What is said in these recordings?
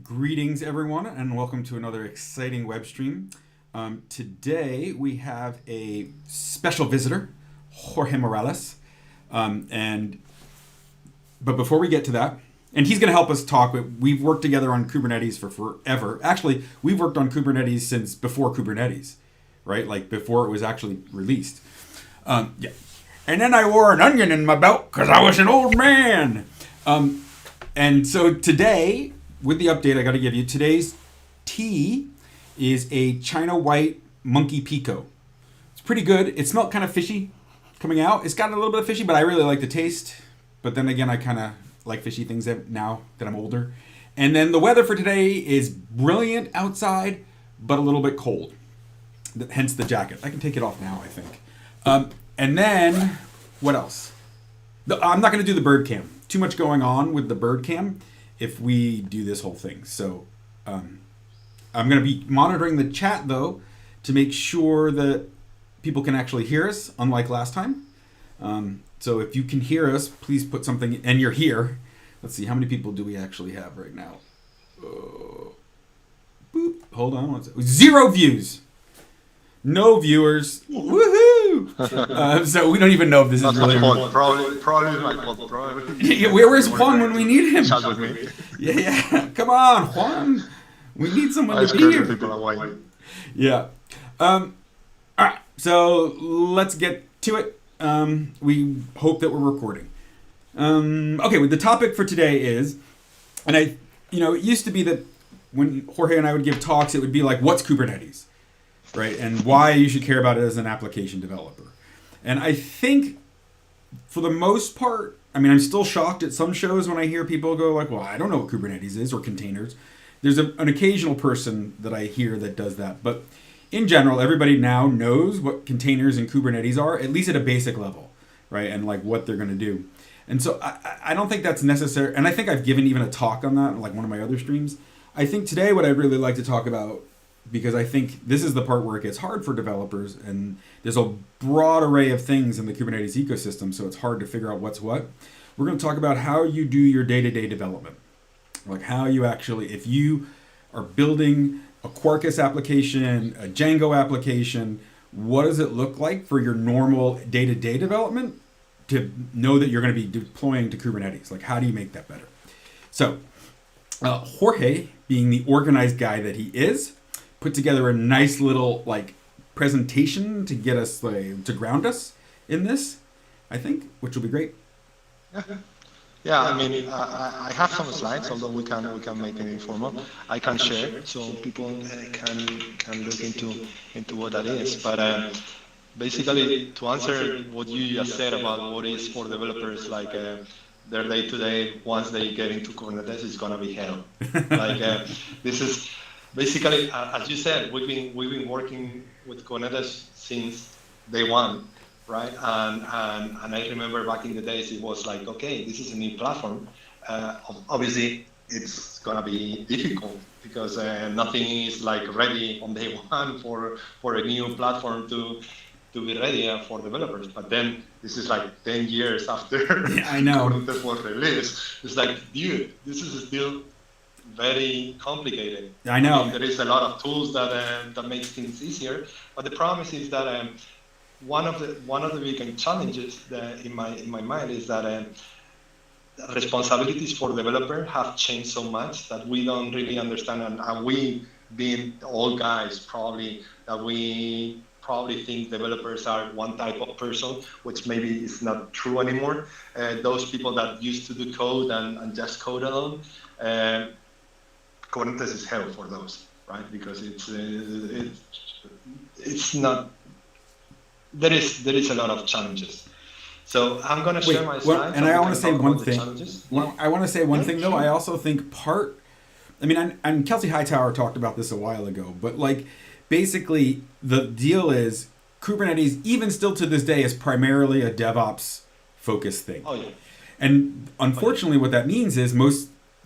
Greetings, everyone, and welcome to another exciting web stream. Today we have a special visitor, Jorge Morales, but before we get to that, and he's going to help us talk. We've worked together on Kubernetes for forever. Actually, we've worked on Kubernetes since before Kubernetes, right? Like before it was actually released. Yeah. And then I wore an onion in my belt because I was an old man. And so today, with the update I got to give you, today's tea is a China White Monkey Pico. It's pretty good. It smelled kind of fishy coming out. It's got a little bit of fishy, but I really like the taste. But then again, I kind of like fishy things now that I'm older. And then the weather for today is brilliant outside, but a little bit cold. Hence the jacket. I can take it off now, I think. And then, what else? I'm not going to do the bird cam. Too much going on with the bird cam if we do this whole thing. So I'm going to be monitoring the chat, though, to make sure that people can actually hear us, unlike last time. So if you can hear us, please put something, and you're here. Let's see, how many people do we actually have right now? Boop. Hold on one second. 0 views. No viewers. Woohoo! So we don't even know if this is really... Probably my fault. Probably. Yeah, where's Juan when we need him? Chat with me. Yeah. Come on, Juan. We need someone to be here. People away. Yeah. All right. So let's get to it. We hope that we're recording. Okay. Well, the topic for today is, and it used to be that when Jorge and I would give talks, it would be like, what's Kubernetes? Right, and why you should care about it as an application developer. And I think, for the most part, I'm still shocked at some shows when I hear people go like, well, I don't know what Kubernetes is, or containers. There's an occasional person that I hear that does that. But in general, everybody now knows what containers and Kubernetes are, at least at a basic level, right, and like what they're going to do. And so I don't think that's necessary. And I think I've given even a talk on that, like one of my other streams. I think today what I'd really like to talk about, because I think this is the part where it gets hard for developers, and there's a broad array of things in the Kubernetes ecosystem, so it's hard to figure out what's what. We're going to talk about how you do your day-to-day development. Like how you actually, if you are building a Quarkus application, a Django application, what does it look like for your normal day-to-day development to know that you're going to be deploying to Kubernetes? Like how do you make that better? So Jorge, being the organized guy that he is, put together a nice little presentation to get us to ground us in this, I think, which will be great. Yeah. I have some slides, although we can make it informal. I can share so people can look into what that is. But basically, to answer what you just said about what is for developers, like their day-to-day, once they get into Kubernetes, it's gonna be hell. This is. Basically, as you said, we've been working with Kubernetes since day one, right? And I remember back in the days, it was like, okay, this is a new platform. Obviously, it's gonna be difficult because nothing is ready on day one for a new platform to be ready for developers. But then this is 10 years after I know. Kubernetes was released. It's like, dude, this is still very complicated. I know. There is a lot of tools that makes things easier, but the promise is that one of the big challenges that in my mind is that responsibilities for developer have changed so much that we don't really understand, and we being old guys probably think developers are one type of person, which maybe is not true anymore. Those people that used to do code and just code alone. Kubernetes is hell for those, right? Because it's not. There is a lot of challenges. So I'm going to share my slides. And I want to say one thing. I want to say one thing though. I also think and Kelsey Hightower talked about this a while ago, but basically the deal is Kubernetes, even still to this day, is primarily a DevOps focused thing. Oh yeah. And unfortunately, what that means is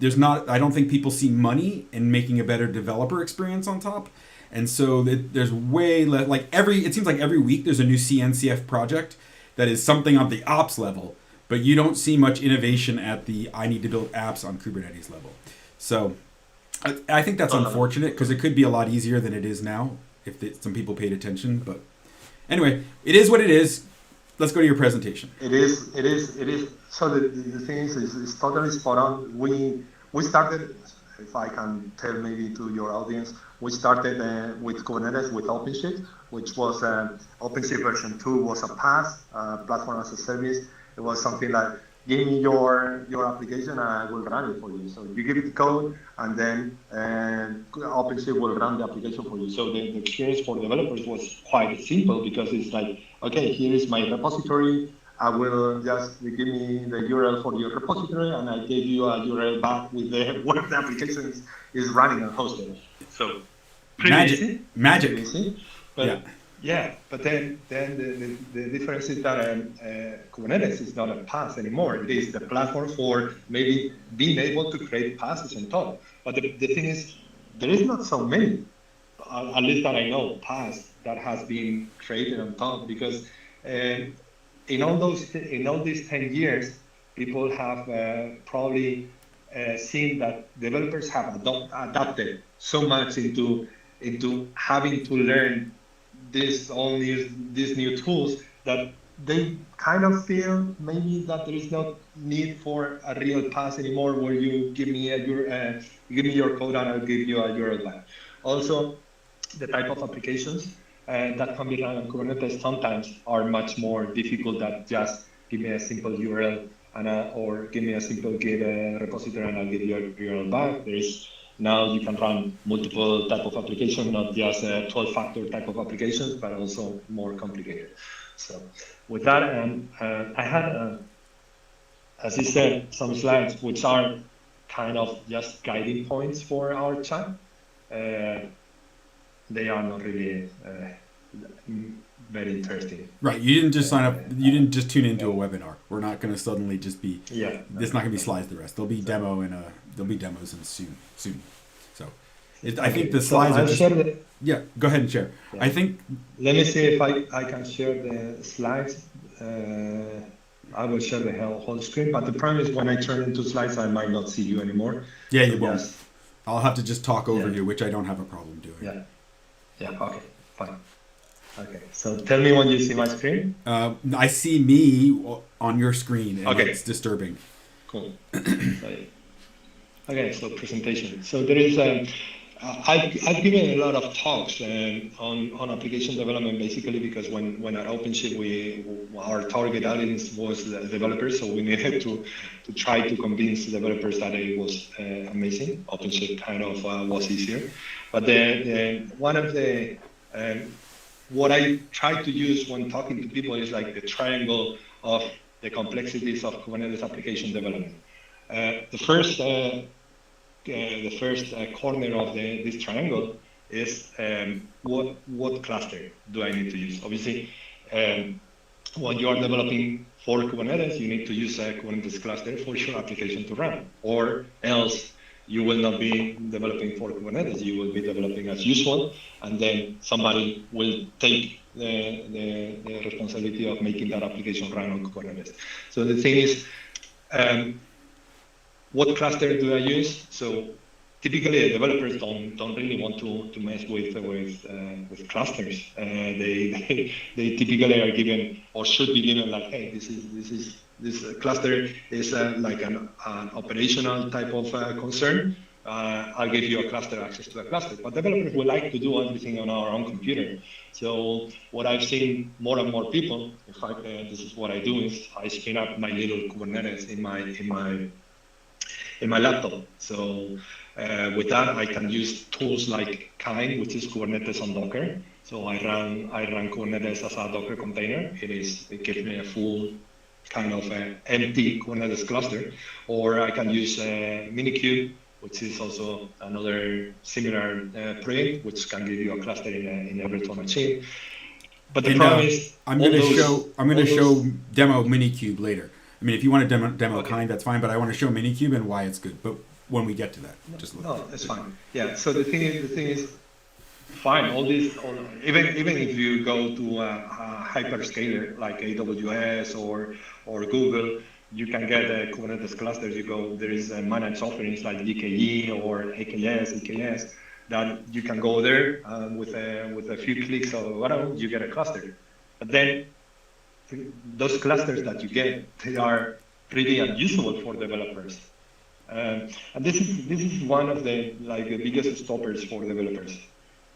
I don't think people see money in making a better developer experience on top. And so there's way less, it seems like every week there's a new CNCF project that is something on the ops level, but you don't see much innovation at the I need to build apps on Kubernetes level. So I think that's Totally. unfortunate because it could be a lot easier than it is now if some people paid attention. But anyway, it is what it is. Let's go to your presentation. It is. It is. It is. So the thing is it's totally spot on. We started, if I can tell maybe to your audience, we started with Kubernetes with OpenShift, which was OpenShift version 2 was a PaaS, platform as a service. It was something like, give me your application and I will run it for you. So you give it the code and then OpenShift will run the application for you. So the experience for developers was quite simple because it's like, okay, here is my repository. I will just give me the URL for your repository and I gave you a URL back with where the application is running and hosted. So pretty easy. Magic. Pretty easy. But yeah, but then the difference is that Kubernetes is not a PaaS anymore. It is the platform for maybe being able to create PaaSes on top. But the thing is, there is not so many, at least that I know, PaaS that has been created on top because in all these 10 years, people have probably seen that developers have adapted so much into having to learn these new tools that they kind of feel maybe that there is no need for a real PaaS anymore, where you give me your code and I'll give you a URL back. Also, the type of applications that can be run on Kubernetes sometimes are much more difficult than just give me a simple URL or give me a simple Git repository and I'll give you a URL back. Now you can run multiple type of applications, not just 12-factor type of applications, but also more complicated. So with that, I had, as you said, some slides which are kind of just guiding points for our chat. They are not really very interesting. Right. You didn't just sign up. You didn't just tune into a webinar. We're not going to suddenly just be. Yeah. There's not going to be slides the rest. There'll be there'll be demos and soon. So, I think the slides are just. Yeah. Go ahead and share. Yeah. I think. Let me see if I can share the slides. I will share the whole screen, but the problem is when I turn into slides, I might not see you anymore. Yeah, you won't. I'll have to just talk over you, which I don't have a problem doing. Yeah. Yeah. Okay. Fine. Okay. So tell me when you see my screen. I see me on your screen, and it's disturbing. Cool. Okay. So presentation. So there is. I've given a lot of talks on application development, basically because when at OpenShift our target audience was the developers, so we needed to try to convince developers that it was amazing. OpenShift kind of was easier, but then one of the what I try to use when talking to people is like the triangle of the complexities of Kubernetes application development. The first corner of this triangle is what cluster do I need to use? Obviously, when you are developing for Kubernetes, you need to use a Kubernetes cluster for your application to run, or else you will not be developing for Kubernetes. You will be developing as usual, and then somebody will take the responsibility of making that application run on Kubernetes. So the thing is, what cluster do I use? So typically, developers don't really want to mess with clusters. They typically are given or should be given like, hey, this cluster is like an operational type of concern. I'll give you a cluster access to a cluster. But developers would like to do everything on our own computer. So what I've seen more and more people, in fact, this is what I do is I spin up my little Kubernetes in my laptop. So with that, I can use tools like Kind, which is Kubernetes on Docker. So I run Kubernetes as a Docker container. It gives me a full kind of empty Kubernetes cluster. Or I can use MiniCube, which is also another similar project, which can give you a cluster in a virtual machine. But the problem is, I'm going to show demo MiniCube later. I mean, if you want to demo Kind, that's fine. But I want to show MiniCube and why it's good. But when we get to that, just look. No, that's fine. Yeah. So the thing is, fine. Even if you go to a hyperscaler like AWS or Google, you can get Kubernetes clusters. There is managed offerings like GKE or EKS, that you can go there with a few clicks or whatever, you get a cluster. But then those clusters that you get, they are pretty unusable for developers. And this is one of the biggest stoppers for developers,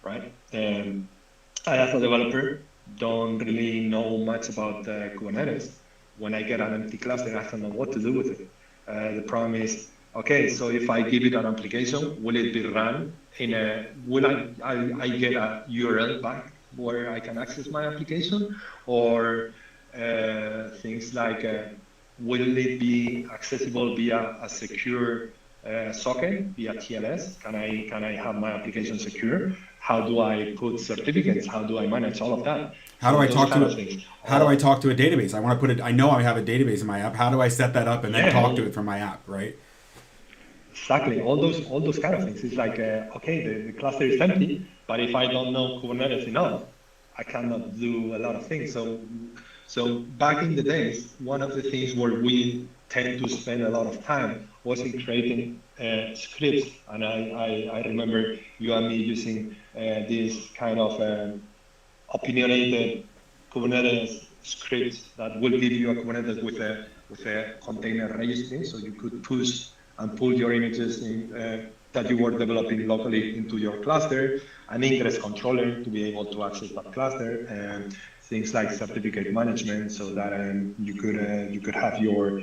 right? I, as a developer, don't really know much about Kubernetes. When I get an empty cluster, I don't know what to do with it. The problem is, okay, so if I give it an application, will it be run will I get a URL back where I can access my application? Or things like, will it be accessible via a secure socket, via TLS? Can I have my application secure? How do I put certificates? How do I manage all of that? How do I talk to a database? I want to put it. I know I have a database in my app. How do I set that up and then talk to it from my app, right? Exactly. All those kind of things. It's like, okay, the cluster is empty, but if I don't know Kubernetes enough, I cannot do a lot of things. So back in the days, one of the things where we tend to spend a lot of time was in creating scripts. And I remember you and me using this kind of opinionated Kubernetes script that will give you a Kubernetes with a container registry, so you could push and pull your images that you were developing locally into your cluster, an ingress controller to be able to access that cluster, and things like certificate management, so that you could have your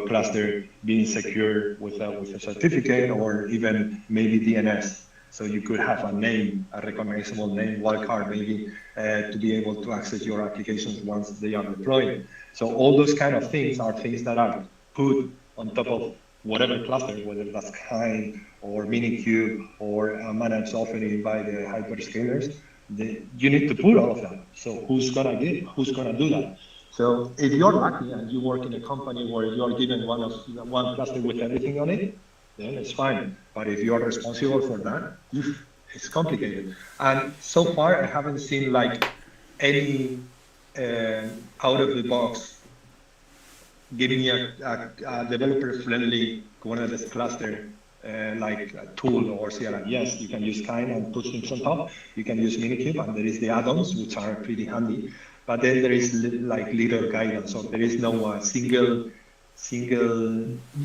cluster being secure with a certificate, or even maybe DNS. So you could have a name, a recognizable name, wildcard maybe, to be able to access your applications once they are deployed. So all those kind of things are things that are put on top of whatever cluster, whether that's Kind or MiniCube or a managed offering by the hyperscalers. You need to put all of that. So who's gonna do that? So if you're lucky and you work in a company where you're given one cluster with everything on it, then it's fine. But if you're responsible for that, it's complicated. And so far, I haven't seen like any out of the box giving me a developer-friendly Kubernetes cluster like a tool or CLI. Yes, you can use Kind and put things on top. You can use MiniCube, and there is the add-ons, which are pretty handy. But then there is like little guidance, so there is no single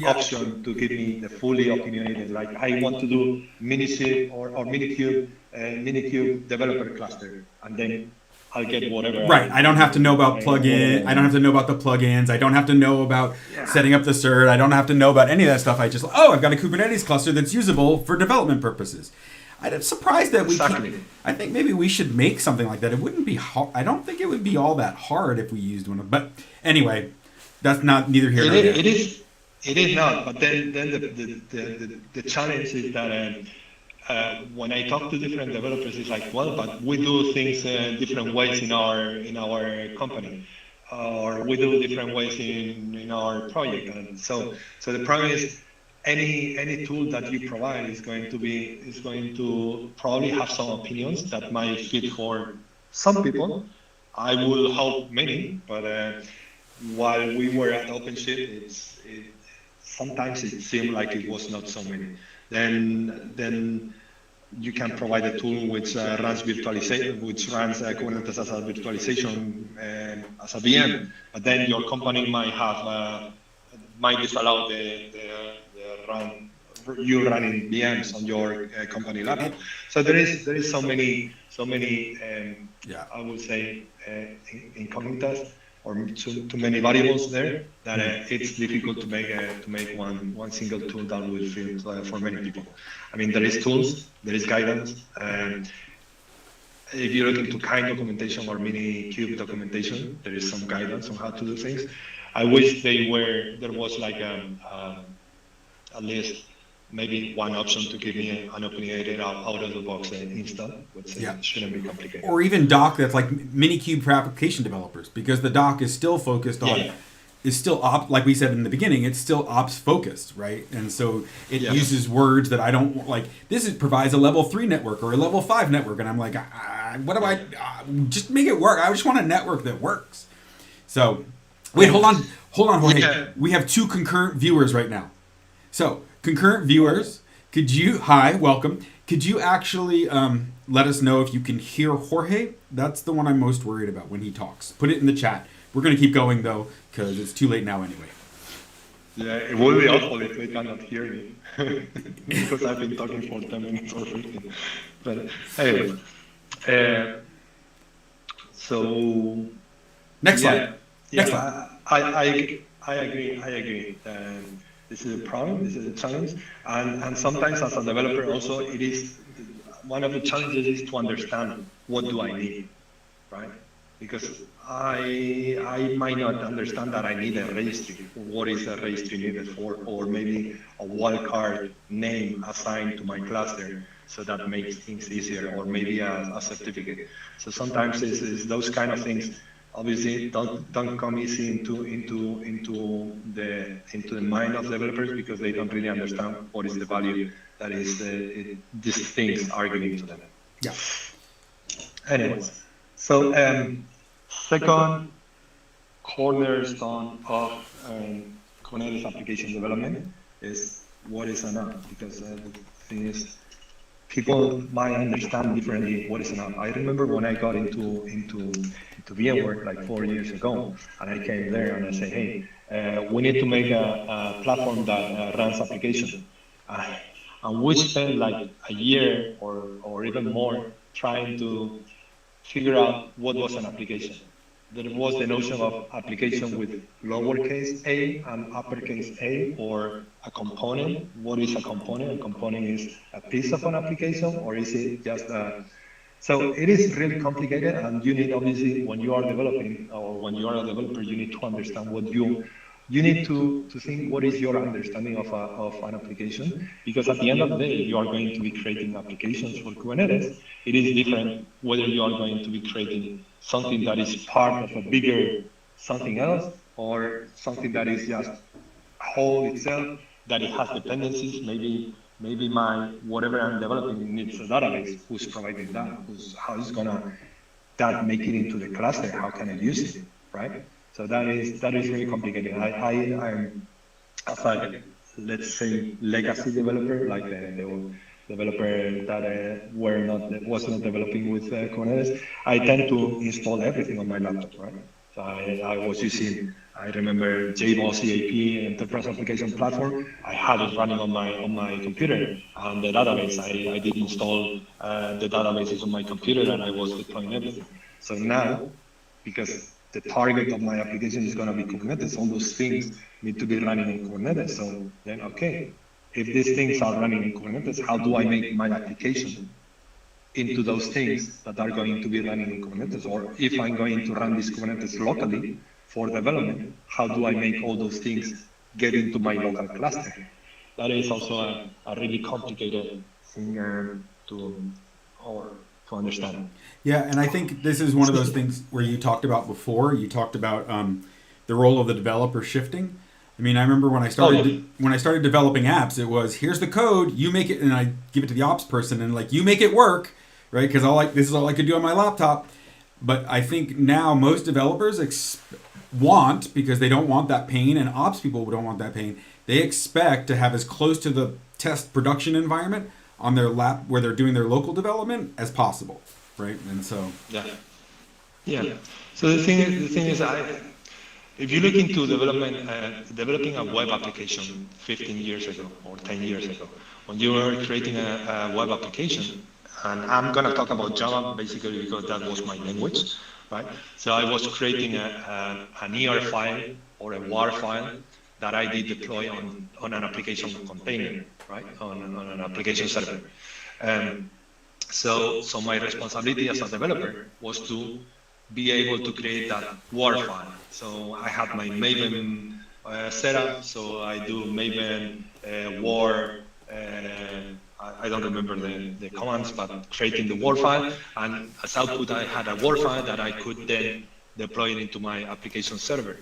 option to give me the fully opinionated, like I want to do MiniCube or MiniCube developer cluster, and then I'll get whatever. Right. I don't have to know about plugin. I don't have to know about the plugins. I don't have to know about setting up the cert. I don't have to know about any of that stuff. I've got a Kubernetes cluster that's usable for development purposes. I'm surprised that we can't. I think maybe we should make something like that. It wouldn't be hard. I don't think it would be all that hard if we used one. But anyway, that's neither here nor there. It is not. But then the challenge is that when I talk to different developers, it's like, well, but we do things different ways in our company, or we do different ways in our project. And so the problem is, any tool that you provide is going to probably have some opinions that might fit for some people. I will hope many, but while we were at OpenShift, sometimes it seemed like it was not so many. Then you can provide a tool which runs virtualization, which runs Kubernetes as a virtualization as a VM, but then your company might disallow you running VMs on your company laptop. So there is so many I would say incognitas, or too many variables there, that it's difficult to make one single tool that will fit for many people. I mean, there is tools, there is guidance, and if you look into Kind documentation or MiniCube documentation, there is some guidance on how to do things. I wish there was like at least maybe one option to give me an opinionated out of the box install, which shouldn't be complicated. Or even doc that's like MiniCube for application developers, because the doc is still focused on, is still like we said in the beginning, it's still ops focused, right? And so it uses words that I don't like. Provides a level 3 network or a level 5 network, and I'm like, what do I just make it work? I just want a network that works. So Wait, hold on, Jorge. Yeah. We have 2 concurrent viewers right now. So, concurrent viewers, hi, welcome. Could you actually let us know if you can hear Jorge? That's the one I'm most worried about when he talks. Put it in the chat. We're going to keep going, though, because it's too late now anyway. Yeah, it would be awful if they cannot hear me because I've been talking for 10 minutes or 15. But anyway, uh, so Next yeah, slide. Next slide. I agree. This is a problem, this is a challenge, and sometimes as a developer also it is one of the challenges is to understand what do I need, right? Because I might not understand that I need a registry. What is a registry needed for? Or maybe a wildcard name assigned to my cluster so that makes things easier, or maybe a certificate. So sometimes it's those kind of things. Obviously, don't come easy into the mind of developers because they don't really understand what is the value that is these things are giving to them. Yeah. Anyways, so second cornerstone of Kubernetes application development is what is an app, because the thing is, people might understand differently what is an app. I remember when I got into VMware like 4 years ago, and I came there and I said, hey, we need to make a platform that runs application. And we spent like a year or even more trying to figure out what was an application. There was the notion of application with lowercase a and uppercase a, or a component. What is a component? A component is a piece of an application, or is it just a... So it is really complicated, and you need, obviously, when you are developing, or when you are a developer, you need to understand what you need to think what is your understanding of an application, because at the end of the day, you are going to be creating applications for Kubernetes. It is different whether you are going to be creating something that is part of a bigger something else, or something that is just whole itself, that it has dependencies. Maybe my whatever I'm developing needs a database. Who's providing that? How is gonna that make it into the cluster? How can I use it? Right? So that is really complicated. I'm as a, let's say, legacy developer, like the developer that was not developing with Kubernetes. I tend to install everything on my laptop, right? So I was using, I remember JBoss EAP Enterprise Application Platform. I had it running on my computer, and the database I did install the databases on my computer, and I was deploying everything. So now, because the target of my application is going to be Kubernetes, all those things need to be running in Kubernetes. So then, okay, if these things are running in Kubernetes, how do I make my application into those things that are going to be running in Kubernetes? Or if I'm going to run this Kubernetes locally for development, how do I make all those things get into my local cluster? That is also a really complicated thing to understand. Yeah, and I think this is one of those things where you talked about before. You talked about the role of the developer shifting. I mean, I remember when I started developing apps, it was, here's the code, you make it, and I give it to the ops person, and like, you make it work, right? Because this is all I could do on my laptop. But I think now most developers want, because they don't want that pain, and ops people don't want that pain, they expect to have as close to the test production environment on their lap where they're doing their local development as possible, right? And so yeah. So the thing is, if you look into developing a web application 15 years ago or 10 years ago, when you were creating a web application, and I'm going to talk about Java basically because that was my language, right? So I was creating an ER file or a WAR file that I did deploy on an application container, right? On an application server. So my responsibility as a developer was to be able to create that WAR file. So I had my Maven setup. So I do Maven WAR. I don't remember the commands, but creating the WAR file, and as output I had a WAR file that I could then deploy it into my application server.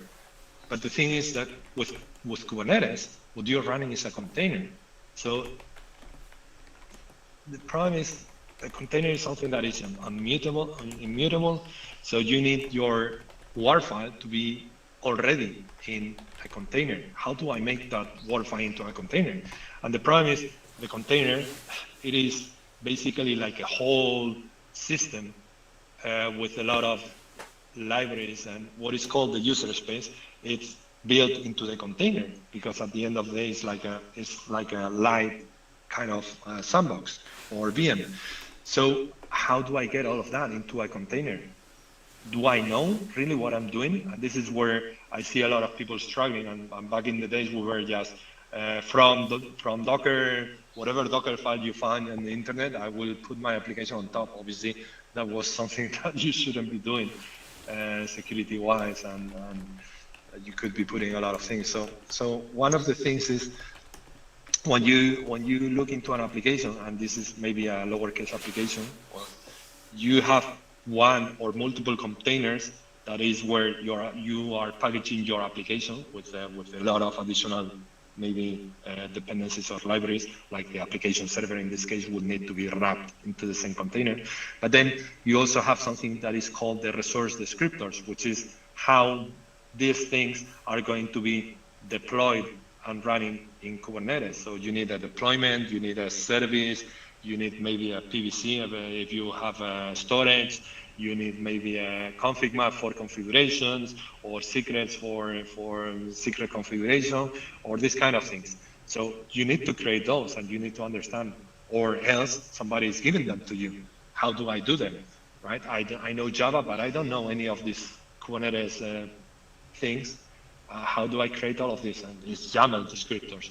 But the thing is that with Kubernetes, what you're running is a container. So the problem is a container is something that is immutable. So you need your WAR file to be already in a container. How do I make that verify into a container? And the problem is the container, it is basically like a whole system with a lot of libraries and what is called the user space. It's built into the container because at the end of the day, it's like a light kind of sandbox or VM. So how do I get all of that into a container? Do I know really what I'm doing? And this is where I see a lot of people struggling. And back in the days, we were just from Docker, whatever Docker file you find on the internet, I will put my application on top. Obviously, that was something that you shouldn't be doing security-wise, and you could be putting a lot of things. So one of the things is when you look into an application, and this is maybe a lowercase application, you have one or multiple containers. That is where you are packaging your application with a lot of additional maybe dependencies or libraries, like the application server in this case would need to be wrapped into the same container. But then you also have something that is called the resource descriptors, which is how these things are going to be deployed and running in Kubernetes. So you need a deployment, you need a service, you need maybe a PVC if you have a storage, you need maybe a config map for configurations or secrets for secret configuration or these kind of things. So you need to create those and you need to understand, or else somebody is giving them to you. How do I do them, right? I know Java, but I don't know any of these Kubernetes things. How do I create all of this? And it's YAML descriptors.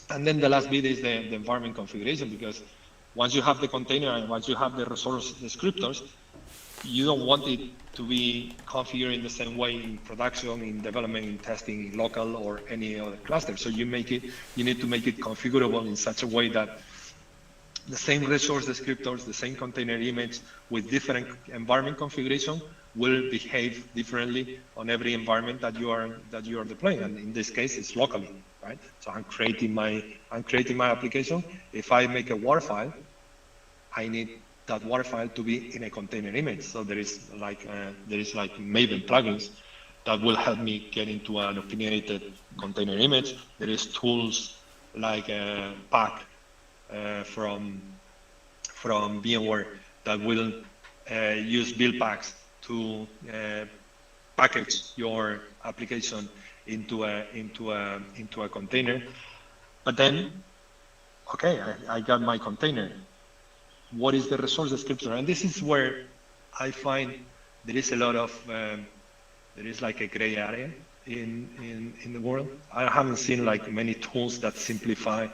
And then the last bit is the environment configuration, because once you have the container and once you have the resource descriptors, you don't want it to be configured in the same way in production, in development, in testing, in local, or any other cluster. So you need to make it configurable in such a way that the same resource descriptors, the same container image with different environment configuration will behave differently on every environment that you are deploying. And in this case, it's locally, right? So I'm creating my application. If I make a WAR file, I need that WAR file to be in a container image. So there is like Maven plugins that will help me get into an opinionated container image. There is tools like Pack from VMware that will use build packs to package your application into a container. But then, okay, I got my container. What is the resource descriptor? And this is where I find there is a lot of there is like a gray area in the world. I haven't seen like many tools that simplify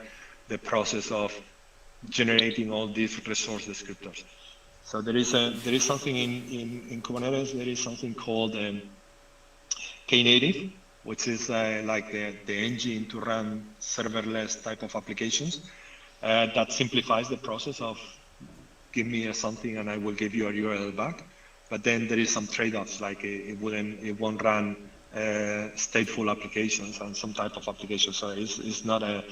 the process of generating all these resource descriptors. So there is something in Kubernetes. There is something called Knative, which is like the engine to run serverless type of applications that simplifies the process of give me something and I will give you a URL back. But then there is some trade-offs, like it won't run stateful applications and some type of applications. So it's not a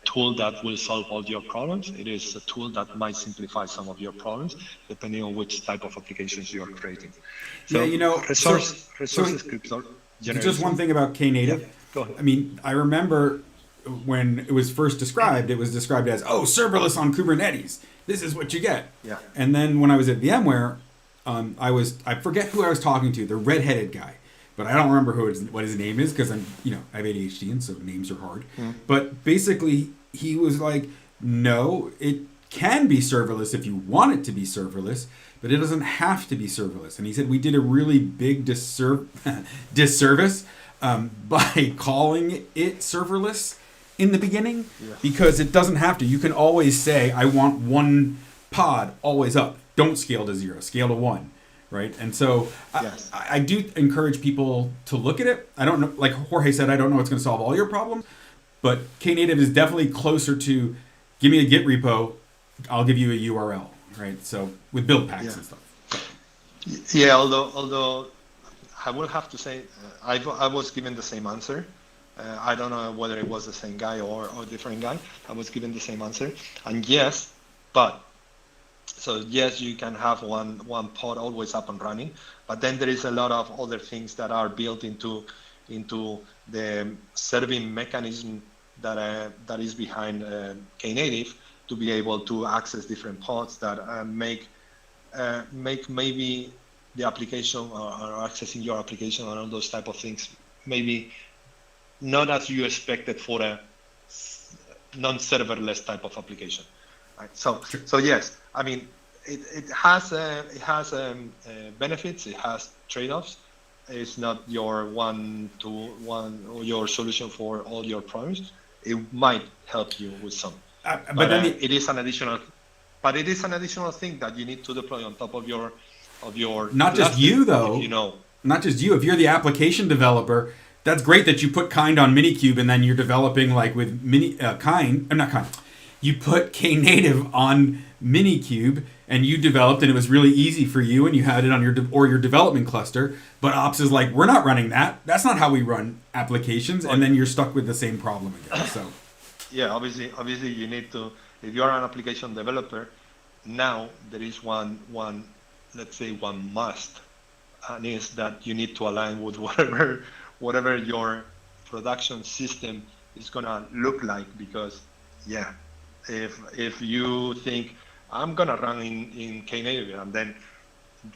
tool that will solve all your problems. It is a tool that might simplify some of your problems depending on which type of applications you are creating. So yeah, resource descriptor generation. Just one thing about Knative. Yeah, go ahead. I mean, I remember when it was first described, it was described as, oh, serverless on Kubernetes. This is what you get. Yeah. And then when I was at VMware, I forget who I was talking to, the redheaded guy, but I don't remember what his name is because I have ADHD and so names are hard. But basically, he was like, no, it can be serverless if you want it to be serverless, but it doesn't have to be serverless. And he said we did a really big disservice by calling it serverless in the beginning, because it doesn't have to. You can always say, I want one pod always up. Don't scale to 0, scale to 1, right? And so I do encourage people to look at it. I don't know, like Jorge said, I don't know what's going to solve all your problems, but Knative is definitely closer to, give me a Git repo, I'll give you a URL, right? So with build packs and stuff. Yeah, although I will have to say, I was given the same answer. I don't know whether it was the same guy or a different guy. I was given the same answer. And yes, but So yes, you can have one pod always up and running, but then there is a lot of other things that are built into the serving mechanism that is behind Knative to be able to access different pods that make maybe the application or accessing your application and all those type of things maybe not as you expected for a non-serverless type of application. Right? So yes, I mean it has benefits, it has trade-offs. It's not your one or your solution for all your problems. It might help you with some, but then it is an additional. But it is an additional thing that you need to deploy on top of your not just you though. If you know. Not just you. If you're the application developer, that's great that you put Kind on Minikube and then you're developing like with Kind. I'm not Kind. You put Knative on Minikube and you developed, and it was really easy for you, and you had it on your your development cluster. But Ops is like, we're not running that. That's not how we run applications, and then you're stuck with the same problem again. So yeah, obviously you need to. If you are an application developer, now there is one let's say one must, and is that you need to align with whatever your production system is gonna look like, because yeah, if you think I'm gonna run in Knative and then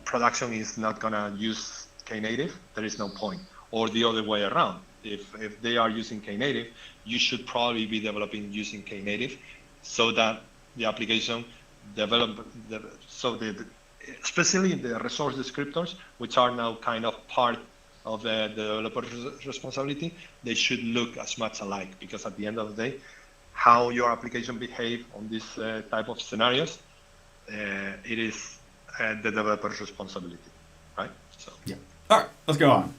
production is not gonna use Knative, there is no point. Or the other way around, if they are using Knative, you should probably be developing using Knative, so that the application especially the resource descriptors, which are now kind of part of the developer's responsibility, they should look as much alike, because at the end of the day, how your application behave on this type of scenarios, it is the developer's responsibility, right? So yeah. All right, let's go on.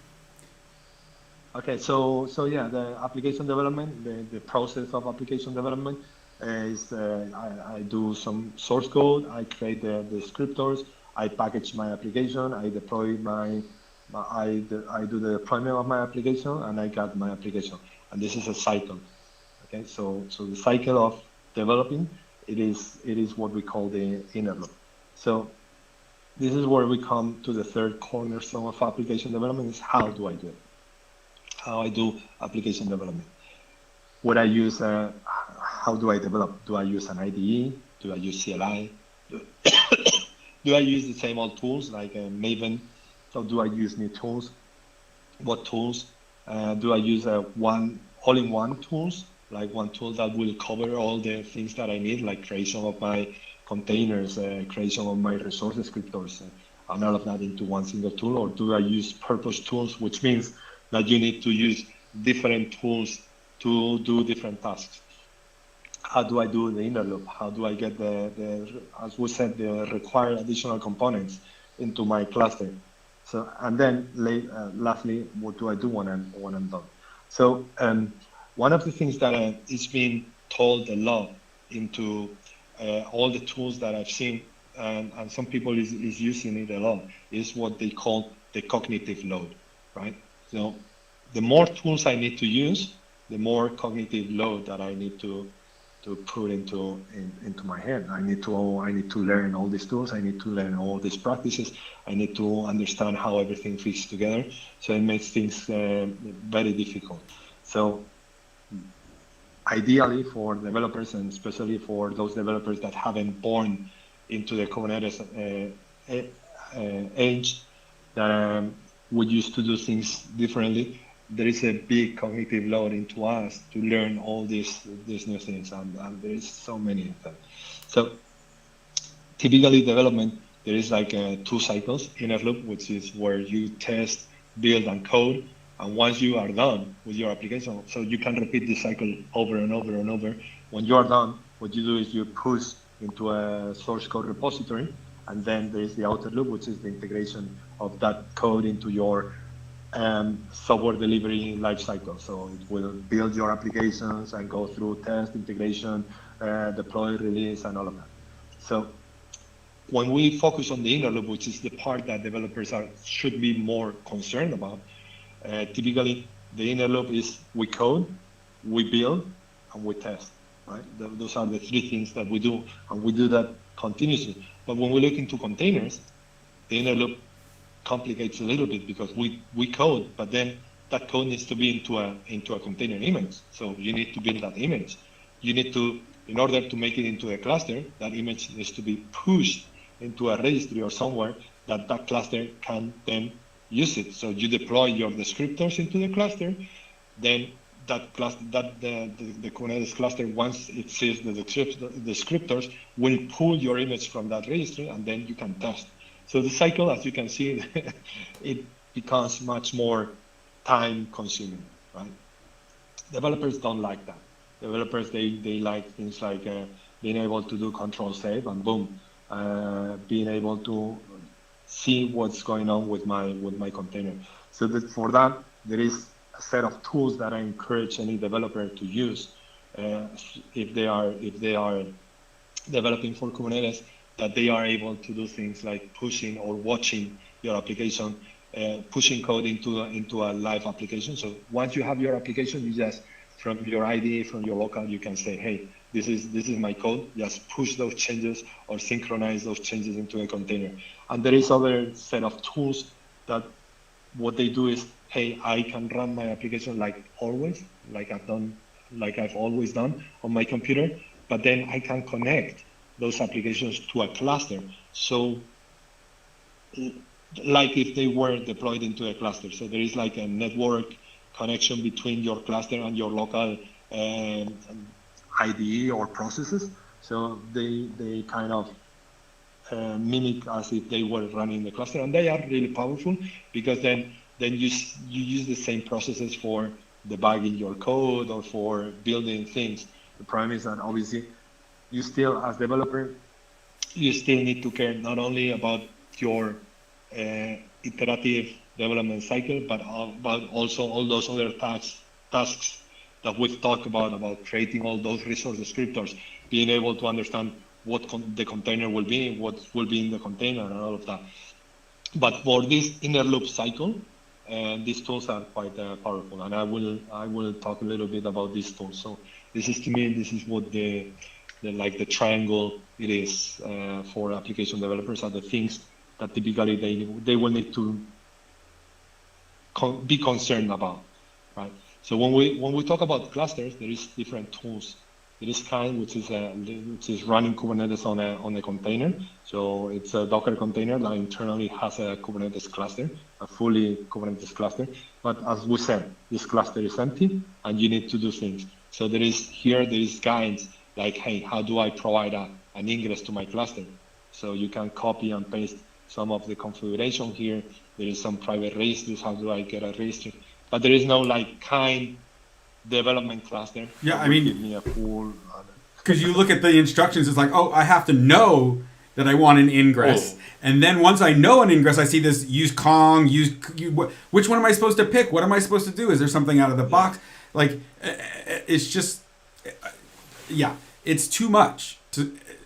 Okay, so yeah, the application development, the process of application development is I do some source code, I create the descriptors, I package my application, I deploy I do the deployment of my application, and I got my application. And this is a cycle. Okay, so the cycle of developing, it is what we call the inner loop. So this is where we come to the third cornerstone of application development, is how do I do it? How I do application development. What I use, how do I develop? Do I use an IDE? Do I use CLI? Do I use the same old tools like Maven? Or do I use new tools? What tools? Do I use all-in-one tools? Like one tool that will cover all the things that I need, like creation of my containers, creation of my resource descriptors, and all of that into one single tool? Or do I use purpose tools, which means that you need to use different tools to do different tasks? How do I do the inner loop? How do I get as we said, the required additional components into my cluster? So, and then lastly, what do I do when I'm done? So one of the things that is being told a lot into all the tools that I've seen, and some people is using it a lot, is what they call the cognitive load, right? So the more tools I need to use, the more cognitive load that I need to put into my head. I need to learn all these tools. I need to learn all these practices. I need to understand how everything fits together. So it makes things very difficult. So ideally for developers, and especially for those developers that haven't born into the Kubernetes age, that we used to do things differently, there is a big cognitive load into us to learn all these new things, and there is so many of them. So typically development, there is like 2 cycles, inner loop, which is where you test, build, and code. And once you are done with your application, so you can repeat this cycle over and over and over. When you are done, what you do is you push into a source code repository, and then there is the outer loop, which is the integration of that code into your software delivery lifecycle. So it will build your applications and go through test, integration, deploy, release, and all of that. So when we focus on the inner loop, which is the part that developers should be more concerned about, typically the inner loop is we code, we build, and we test, right? Those are the 3 things that we do, and we do that continuously. But when we look into containers, the inner loop complicates a little bit because we code, but then that code needs to be into a container image. So you need to build that image. You need to, in order to make it into a cluster, that image needs to be pushed into a registry or somewhere that cluster can then use it. So you deploy your descriptors into the cluster, then that cluster, the Kubernetes cluster, once it sees the descriptors, will pull your image from that registry, and then you can test. So the cycle, as you can see, it becomes much more time-consuming, right? Developers don't like that. Developers, they like things like being able to do control save and boom, being able to see what's going on with my container. So that for that, there is a set of tools that I encourage any developer to use if they are developing for Kubernetes, that they are able to do things like pushing or watching your application, pushing code into a live application. So once you have your application, you just, from your IDE, from your local, you can say, hey, this is my code. Just push those changes or synchronize those changes into a container. And there is other set of tools that what they do is, hey, I can run my application like always, like I've always done on my computer, but then I can connect those applications to a cluster. So like if they were deployed into a cluster. So there is like a network connection between your cluster and your local IDE or processes. So they kind of mimic as if they were running the cluster, and they are really powerful because then you use the same processes for debugging your code or for building things. The problem is that obviously you still, as developer, you still need to care not only about your iterative development cycle, but also all those other tasks that we've talked about creating all those resource descriptors, being able to understand what the container will be, what will be in the container, and all of that. But for this inner loop cycle, these tools are quite powerful, and I will talk a little bit about these tools. So this is what the triangle it is for application developers, are the things that typically they will need to be concerned about, right? So when we talk about clusters, there is different tools. There is Kind, which is running Kubernetes on a container. So it's a Docker container that internally has a Kubernetes cluster, a fully Kubernetes cluster. But as we said, this cluster is empty, and you need to do things. So there is guides like, hey, how do I provide an ingress to my cluster? So you can copy and paste some of the configuration here. There is some private registries. How do I get a registry? But there is no like Kind development cluster. Yeah, I mean, give me a full. Because you look at the instructions, it's like, oh, I have to know that I want an ingress, and then once I know an ingress, I see this use Kong, which one am I supposed to pick? What am I supposed to do? Is there something out of the box? Like, it's just, yeah, it's too much.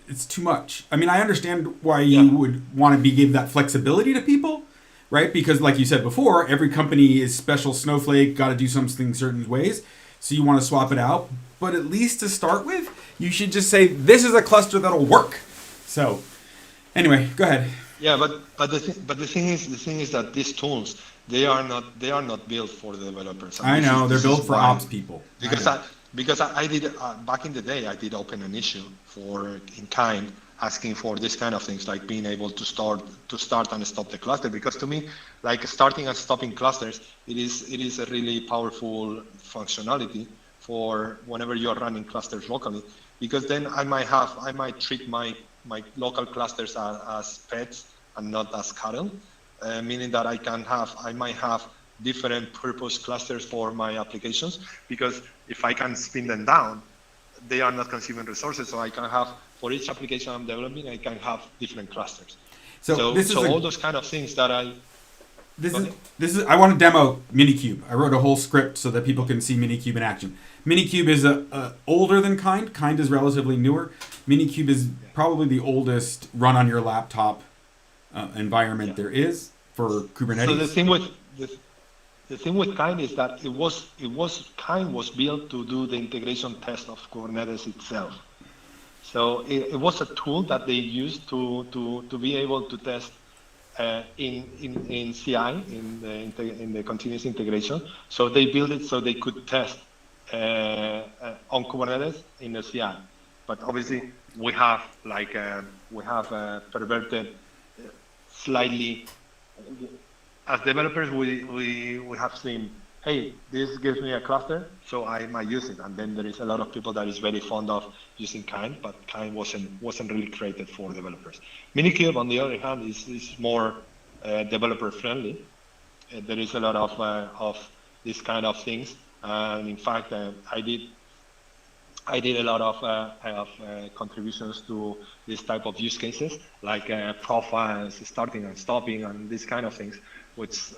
It's too much. I mean, I understand why you would want to give that flexibility to people, right? Because like you said before, every company is special snowflake, got to do something certain ways. So you want to swap it out. But at least to start with, you should just say, this is a cluster that'll work. So anyway, go ahead. Yeah, but the thing is that these tools, they are not built for the developers. I know, they're built for ops people. Because I did back in the day, I did open an issue in Kind, asking for this kind of things, like being able to start and stop the cluster. Because to me, like starting and stopping clusters, it is a really powerful functionality for whenever you are running clusters locally. Because then I might treat my local clusters as pets and not as cattle, meaning that I might have different purpose clusters for my applications, because if I can spin them down, they are not consuming resources. So I can have, for each application I'm developing, I can have different clusters. So all those kind of things that I want to demo MiniCube. I wrote a whole script so that people can see MiniCube in action. MiniCube is older than Kind. Kind is relatively newer. MiniCube is probably the oldest run on your laptop environment there is for Kubernetes. So the thing with Kind is that Kind was built to do the integration test of Kubernetes itself. So it was a tool that they used to be able to test in CI, in the continuous integration. So they built it so they could test on Kubernetes in the CI. But obviously we have perverted slightly. As developers, we have seen, hey, this gives me a cluster, so I might use it. And then there is a lot of people that is very fond of using Kind, but Kind wasn't really created for developers. MiniCube, on the other hand, is more developer friendly. There is a lot of these kind of things, and in fact, I did a lot of contributions to this type of use cases, like profiles, starting and stopping, and these kind of things, which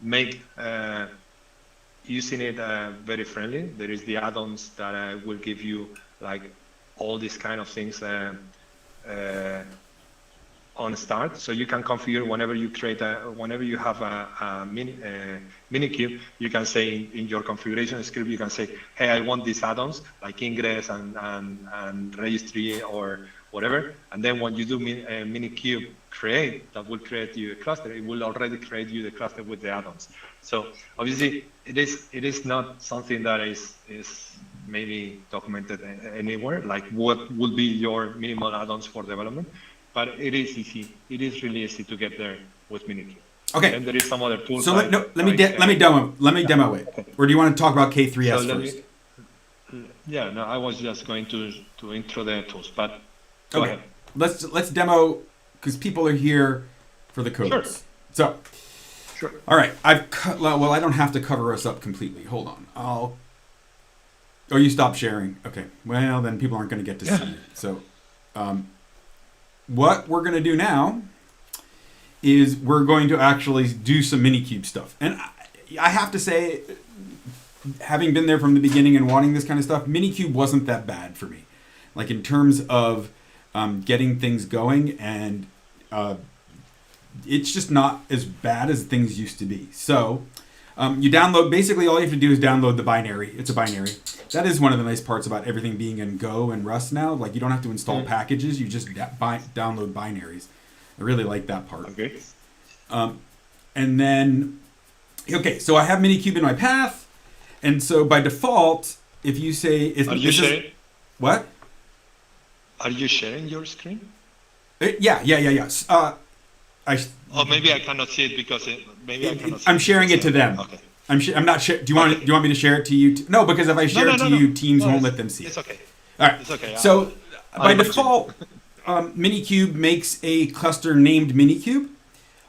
make using it very friendly. There is the add-ons that will give you like all these kind of things on start, so you can configure whenever you create whenever you have a MiniCube, you can say in your configuration script, you can say, hey, I want these add-ons like ingress and registry or whatever, and then when you do MiniCube create, that will create you a cluster. It will already create you the cluster with the add-ons. So obviously it is not something that is maybe documented anywhere, like what would be your minimal add-ons for development. But it is easy. It is really easy to get there with MiniCube. Okay. And there is some other tools. So let me demo it. Okay. Or do you want to talk about K3S first? Yeah. No, I was just going to intro the tools, but go ahead. Let's demo because people are here for the codes. Sure. So. Sure. All right. I don't have to cover us up completely. Hold on. Oh, you stopped sharing. Okay. Well, then people aren't going to get to see it. So. What we're going to do now is we're going to actually do some MiniCube stuff. And I have to say, having been there from the beginning and wanting this kind of stuff, MiniCube wasn't that bad for me. Like in terms of getting things going, and it's just not as bad as things used to be. So you download, basically all you have to do is download the binary. It's a binary. That is one of the nice parts about everything being in Go and Rust now. Like you don't have to install packages. You just download binaries. I really like that part. Okay. And then, okay, so I have MiniCube in my path. And so by default, if you say... Are you sharing? What? Are you sharing your screen? Yeah. Maybe I cannot see it because maybe I cannot see I'm sharing it to them. Okay. I'm not sure. Do you want me to share it to you? No, because if I share it to you, Teams won't let them see it. It's okay. All right. It's okay. So by default, MiniCube makes a cluster named MiniCube.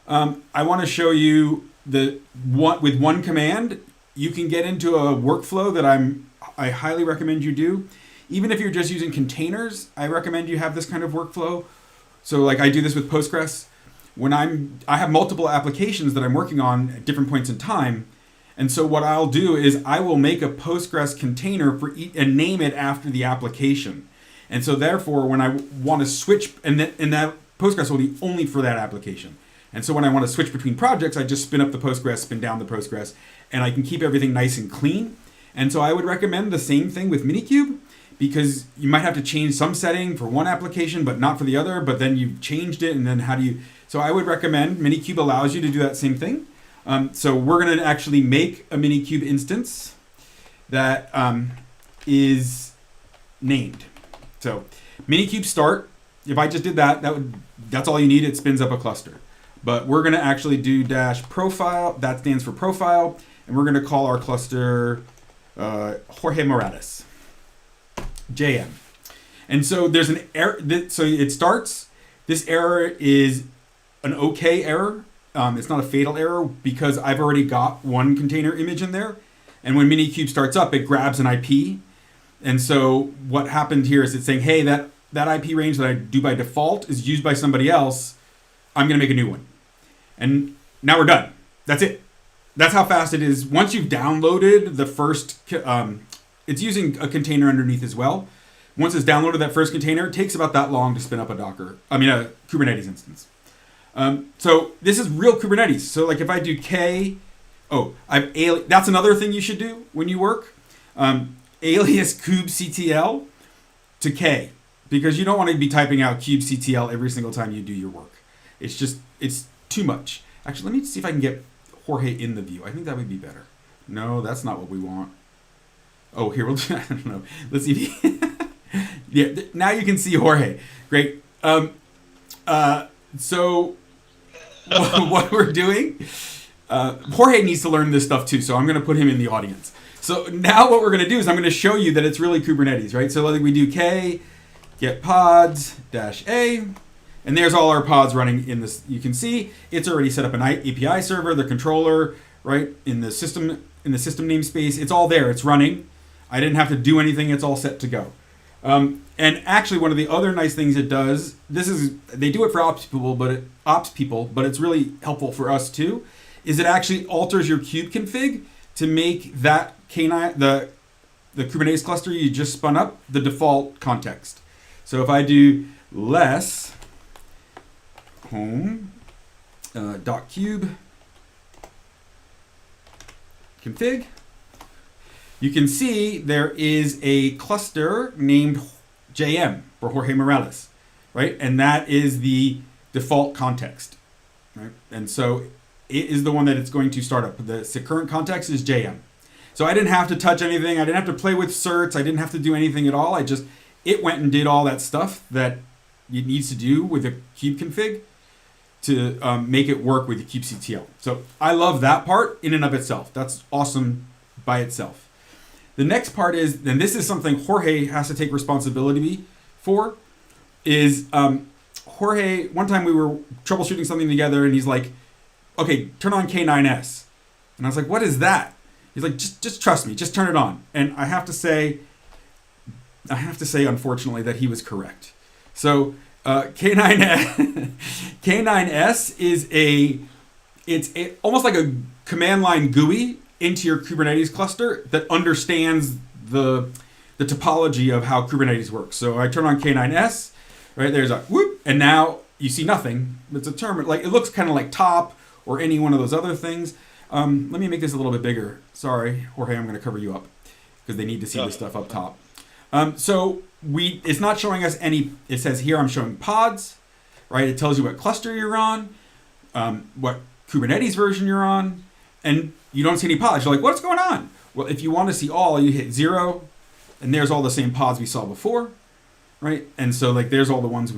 I want to show you with one command, you can get into a workflow that I highly recommend you do. Even if you're just using containers, I recommend you have this kind of workflow. So like I do this with Postgres. When I have multiple applications that I'm working on at different points in time. And so what I'll do is I will make a Postgres container and name it after the application. And so therefore, when I want to switch, and that Postgres will be only for that application. And so when I want to switch between projects, I just spin up the Postgres, spin down the Postgres, and I can keep everything nice and clean. And so I would recommend the same thing with MiniCube, because you might have to change some setting for one application, but not for the other, but then you've changed it, and then how do you... So I would recommend MiniCube allows you to do that same thing. So we're going to actually make a MiniCube instance that is named. So MiniCube start, if I just did that's all you need. It spins up a cluster. But we're going to actually do -profile. That stands for profile. And we're going to call our cluster Jorge Morales. JM. And so there's an error. So it starts. This error is an okay error. It's not a fatal error because I've already got one container image in there. And when MiniCube starts up, it grabs an IP. And so what happened here is it's saying, hey, that IP range that I do by default is used by somebody else. I'm going to make a new one. And now we're done. That's it. That's how fast it is. Once you've downloaded the first, it's using a container underneath as well. Once it's downloaded that first container, it takes about that long to spin up a a Kubernetes instance. So this is real Kubernetes. So like if I do that's another thing you should do when you work. Alias kubectl to K. because you don't want to be typing out kubectl every single time you do your work. It's too much. Actually, let me see if I can get Jorge in the view. I think that would be better. No, that's not what we want. Oh, here, we'll do, I don't know. Let's see if he, yeah, now you can see Jorge. Great. So what we're doing, Jorge needs to learn this stuff too, so I'm going to put him in the audience. So now what we're going to do is I'm going to show you that it's really Kubernetes, right? So like we do k get pods -a, and there's all our pods running in this. You can see it's already set up an API server, the controller, right, in the system namespace. It's all there. It's running. I didn't have to do anything. It's all set to go. And actually, one of the other nice things it does, they do it for ops people, but it's really helpful for us too, is it actually alters your kube config to make that K9, the Kubernetes cluster you just spun up, the default context. So if I do less home .cube config, you can see there is a cluster named JM for Jorge Morales, right? And that is the default context, right? And so it is the one that it's going to start up. The current context is JM. So I didn't have to touch anything. I didn't have to play with certs. I didn't have to do anything at all. It went and did all that stuff that it needs to do with a kube config to make it work with the kubectl. So I love that part in and of itself. That's awesome by itself. The next part is, and this is something Jorge has to take responsibility for, is Jorge, one time we were troubleshooting something together and he's like, okay, turn on K9S. And I was like, what is that? He's like, just trust me, just turn it on. And I have to say, unfortunately, that he was correct. So K9S is it's almost like a command line GUI into your Kubernetes cluster that understands the topology of how Kubernetes works. So I turn on K9S, right? There's a whoop, and now you see nothing. It's a term, like it looks kind of like top or any one of those other things. Let me make this a little bit bigger. Sorry, Jorge, I'm going to cover you up because they need to see this stuff up top. So it's not showing us any. It says here I'm showing pods, right? It tells you what cluster you're on, what Kubernetes version you're on, and you don't see any pods. You're like, what's going on? Well, if you want to see all, you hit 0, and there's all the same pods we saw before, right? And so like there's all the ones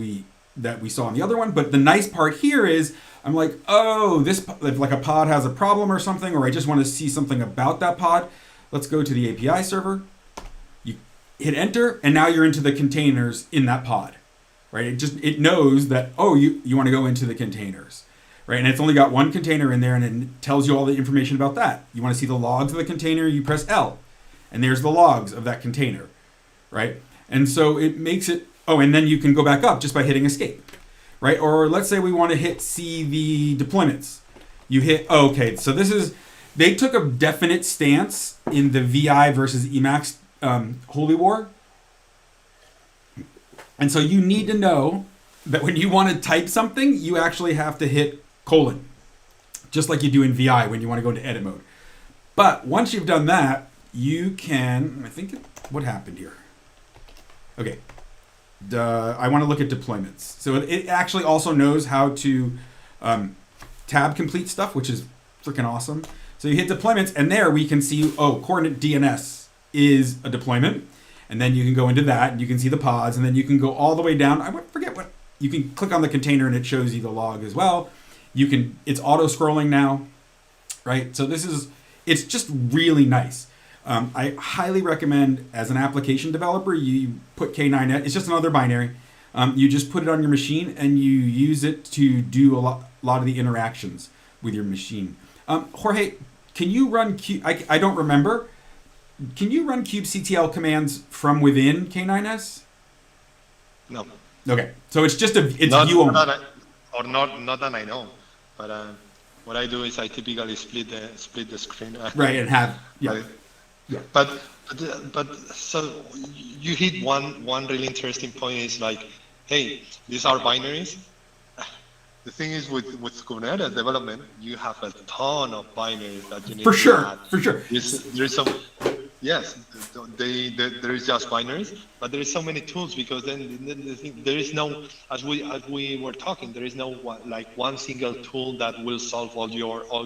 that we saw on the other one. But the nice part here is I'm like, oh, this if like a pod has a problem or something, or I just want to see something about that pod. Let's go to the API server. You hit enter, and now you're into the containers in that pod, right? It knows that, oh, you want to go into the containers. Right, and it's only got one container in there, and it tells you all the information about that. You want to see the logs of the container, you press L, and there's the logs of that container, right? And so it makes it, oh, and then you can go back up just by hitting escape, right? Or let's say we want to hit see the deployments. You hit, oh, okay, so they took a definite stance in the VI versus Emacs Holy War. And so you need to know that when you want to type something, you actually have to hit : just like you do in VI when you want to go into edit mode. But once you've done that, you can, what happened here? Okay, I want to look at deployments. So it actually also knows how to tab complete stuff, which is freaking awesome. So you hit deployments, and there we can see, oh, coordinate DNS is a deployment. And then you can go into that, and you can see the pods, and then you can go all the way down. I forget what, you can click on the container, and it shows you the log as well. It's auto-scrolling now, right? So it's just really nice. I highly recommend, as an application developer, you put K9S, it's just another binary. You just put it on your machine, and you use it to do a lot of the interactions with your machine. Jorge, can you run I don't remember. Can you run kubectl commands from within K9S? No. Okay, so it's just view only. Not that I know, but what I do is I typically split the screen. Right, and have But so you hit one really interesting point is like, hey, these are binaries. The thing is with Kubernetes development, you have a ton of binaries that you need for to sure, add. For sure. There's some. Yes, there is just binaries, but there is so many tools because then the thing, there is no, as we were talking, there is no one single tool that will solve all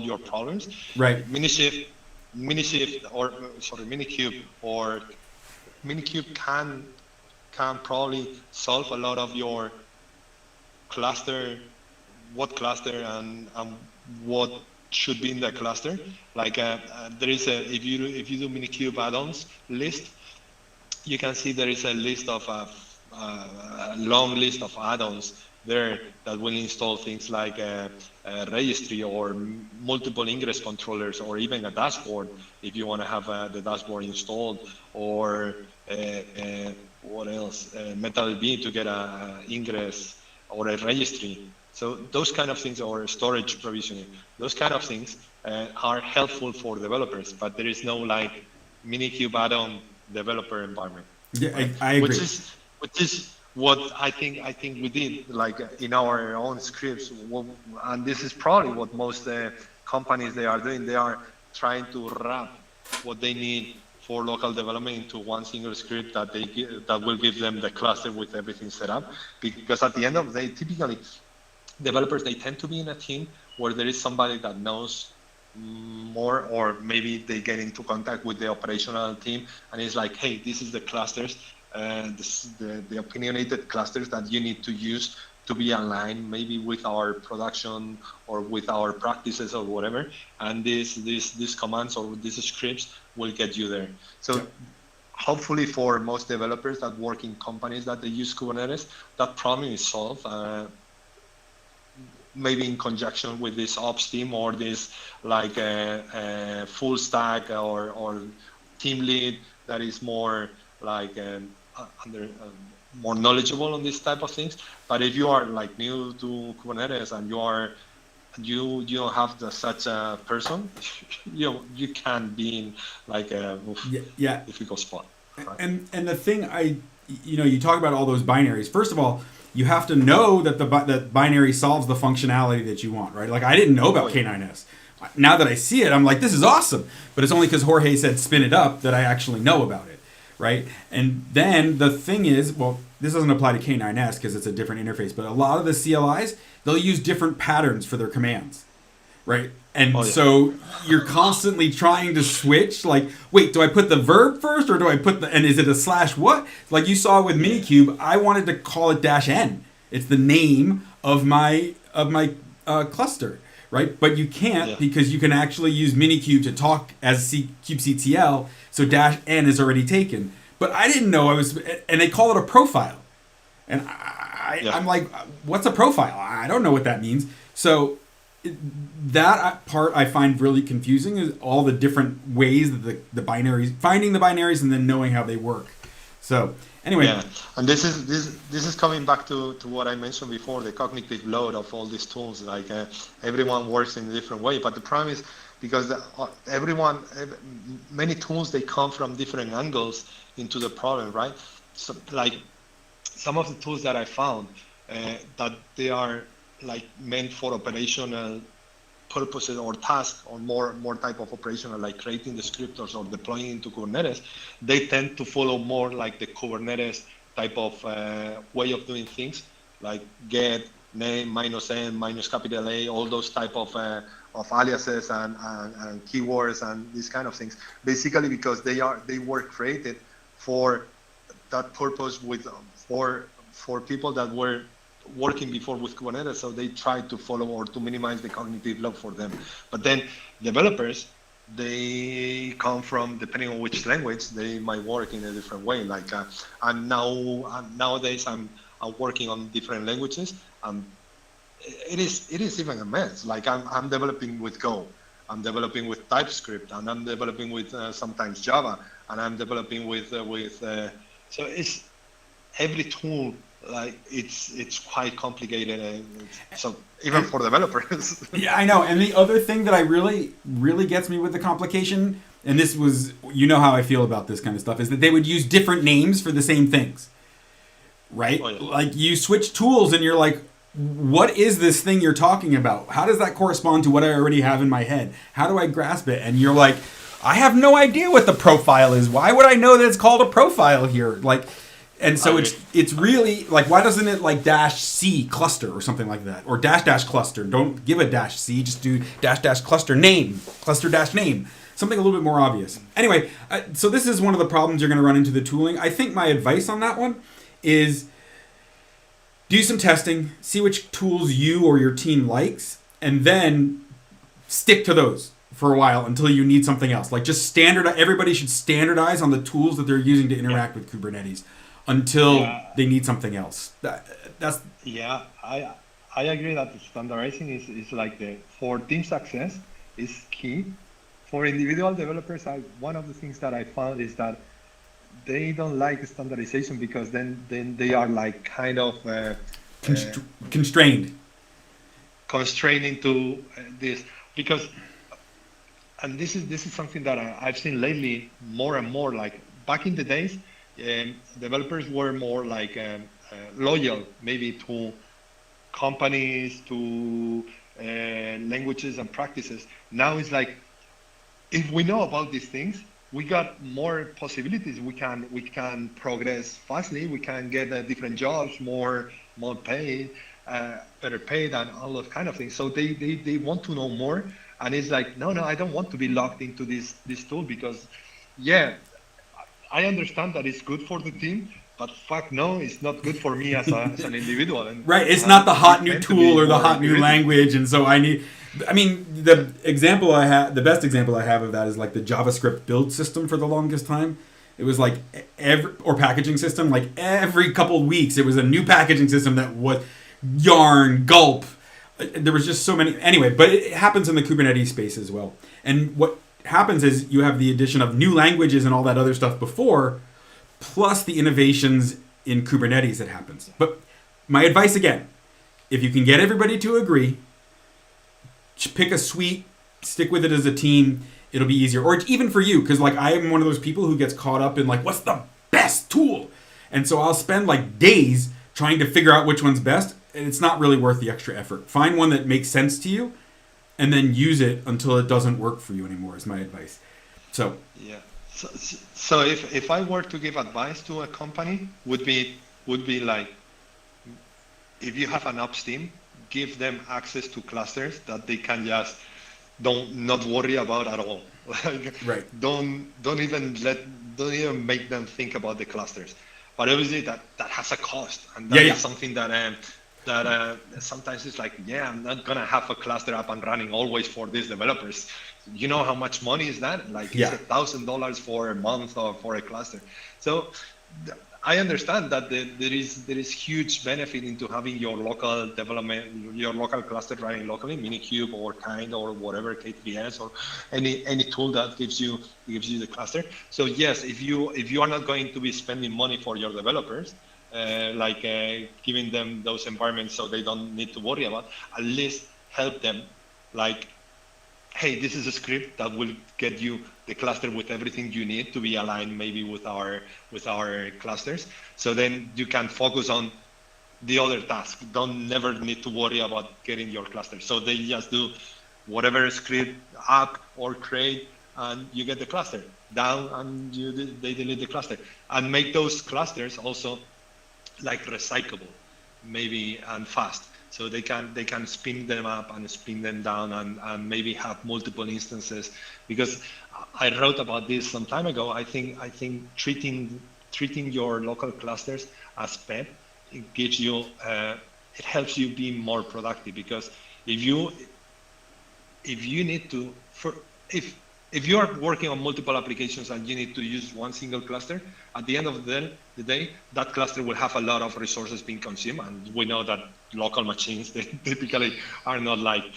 your problems. Right. Minishift or sorry, Minikube or Minikube can probably solve a lot of your cluster, what cluster and what should be in the cluster. Like there is a, if you do Minikube add-ons list, you can see there is a list of a long list of add-ons there that will install things like a registry or multiple ingress controllers or even a dashboard if you want to have the dashboard installed, or what else, Metal V to get a ingress or a registry. So those kind of things, or storage provisioning, those kind of things are helpful for developers, but there is no like Minikube add-on developer environment. Yeah, I agree. Which is what I think we did, like in our own scripts, and this is probably what most companies they are doing. They are trying to wrap what they need for local development into one single script that will give them the cluster with everything set up. Because at the end of the day, typically developers, they tend to be in a team where there is somebody that knows more, or maybe they get into contact with the operational team and it's like, hey, this is the clusters, the opinionated clusters that you need to use to be aligned maybe with our production or with our practices or whatever, and these commands or these scripts will get you there. So hopefully for most developers that work in companies that they use Kubernetes, that problem is solved, maybe in conjunction with this ops team or this like full stack or team lead that is more like more knowledgeable on this type of things. But if you are like new to Kubernetes and you don't have such a person, you can be in like a difficult spot. Right? And the thing you talk about all those binaries. First of all, you have to know that that binary solves the functionality that you want, right? Like I didn't know about K9S. Now that I see it, I'm like, this is awesome. But it's only because Jorge said spin it up that I actually know about it, right? And then the thing is, well, this doesn't apply to K9S because it's a different interface, but a lot of the CLIs, they'll use different patterns for their commands, right? And so you're constantly trying to switch, like, wait, do I put the verb first or do I put and is it a slash what? Like you saw with Minikube, I wanted to call it -n. It's the name of my cluster, right? But you can't because you can actually use Minikube to talk as kubectl, so -n is already taken. But I didn't know and they call it a profile. And I'm like, what's a profile? I don't know what that means. So that part I find really confusing, is all the different ways that the binaries, finding the binaries and then knowing how they work. So anyway. Yeah, and this is coming back to what I mentioned before, the cognitive load of all these tools. Like everyone works in a different way, but the problem is because many tools, they come from different angles into the problem, right? So like some of the tools that I found that they are like meant for operational purposes or tasks, or more type of operational, like creating descriptors or deploying into Kubernetes, they tend to follow more like the Kubernetes type of way of doing things, like get, name, -n, -capital A, all those type of aliases and keywords and these kind of things. Basically because they were created for that purpose for people that were working before with Kubernetes, so they try to follow or to minimize the cognitive load for them. But then developers, they come from, depending on which language, they might work in a different way. Like and nowadays I'm working on different languages. It is even a mess. Like I'm developing with Go, I'm developing with TypeScript, and I'm developing with sometimes Java, and I'm developing with so it's every tool. Like it's quite complicated, so even for developers. Yeah, I know. And the other thing that I really gets me with the complication, and this was, how I feel about this kind of stuff, is that they would use different names for the same things, right? Oh, yeah. Like you switch tools and you're like, what is this thing you're talking about? How does that correspond to what I already have in my head? How do I grasp it? And you're like, I have no idea what the profile is. Why would I know that it's called a profile here? Like, and so it's really like, why doesn't it like -c cluster or something like that, or -- cluster? Don't give a -c, just do -- cluster name, cluster -name, something a little bit more obvious. Anyway, so this is one of the problems you're going to run into the tooling. I think my advice on that one is do some testing, see which tools you or your team likes, and then stick to those for a while until you need something else. Like just standardize. Everybody should standardize on the tools that they're using to interact with Kubernetes until they need something else. That's I agree that standardizing is like for team success is key. For individual developers, one of the things that I found is that they don't like standardization because then they are like kind of constrained to this, because, and this is something that I've seen lately more and more. Like back in the days, developers were more like loyal maybe to companies, to languages and practices. Now it's like, if we know about these things, we got more possibilities. We can progress fastly. We can get different jobs, more paid, better paid, and all those kind of things. So they want to know more, and it's like, no, I don't want to be locked into this tool, because I understand that it's good for the team, but fuck no, it's not good for me as an individual. And, right, it's not the hot new tool or the hot new language, and so the best example I have of that is like the JavaScript build system for the longest time. It was like packaging system, like every couple of weeks it was a new packaging system that was Yarn, Gulp. There was just so many. Anyway, but it happens in the Kubernetes space as well. And what happens is you have the addition of new languages and all that other stuff before, plus the innovations in Kubernetes that happens. But my advice again, if you can get everybody to agree, pick a suite, stick with it as a team, it'll be easier. Or even for you, because like I am one of those people who gets caught up in like, what's the best tool? And so I'll spend like days trying to figure out which one's best, and it's not really worth the extra effort. Find one that makes sense to you, and then use it until it doesn't work for you anymore, is my advice. So So if I were to give advice to a company, would be like, if you have an ops team, give them access to clusters that they can just not worry about at all. Like, right. Don't even make them think about the clusters. But obviously that has a cost, and that is something that sometimes it's like, I'm not gonna have a cluster up and running always for these developers. You know how much money is that? Like it's $1,000 for a month or for a cluster. So I understand that there is huge benefit into having your local development, your local cluster running locally, Minikube or Kind or whatever, KTBS or any tool that gives you the cluster. So yes, if you are not going to be spending money for your developers, giving them those environments so they don't need to worry about, at least help them, like, hey, this is a script that will get you the cluster with everything you need to be aligned maybe with our clusters. So then you can focus on the other tasks. Don't never need to worry about getting your cluster. So they just do whatever script up or create, and you get the cluster down, and they delete the cluster, and make those clusters also like recyclable, maybe, and fast. So they can spin them up and spin them down, and maybe have multiple instances. Because I wrote about this some time ago. I think treating your local clusters as pet, it gives you it helps you be more productive. Because if you need to, if you are working on multiple applications and you need to use one single cluster, at the end of the day, that cluster will have a lot of resources being consumed. And we know that local machines, they typically are not like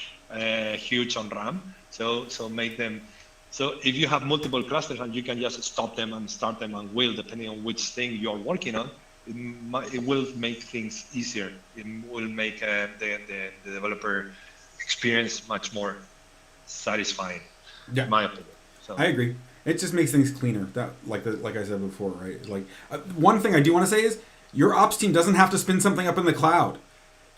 huge on RAM. So make them, so if you have multiple clusters and you can just stop them and start them and will, depending on which thing you're working on, it will make things easier. It will make the developer experience much more satisfying. In my opinion. So. I agree. It just makes things cleaner. That like I said before, right? Like one thing I do want to say is your ops team doesn't have to spin something up in the cloud.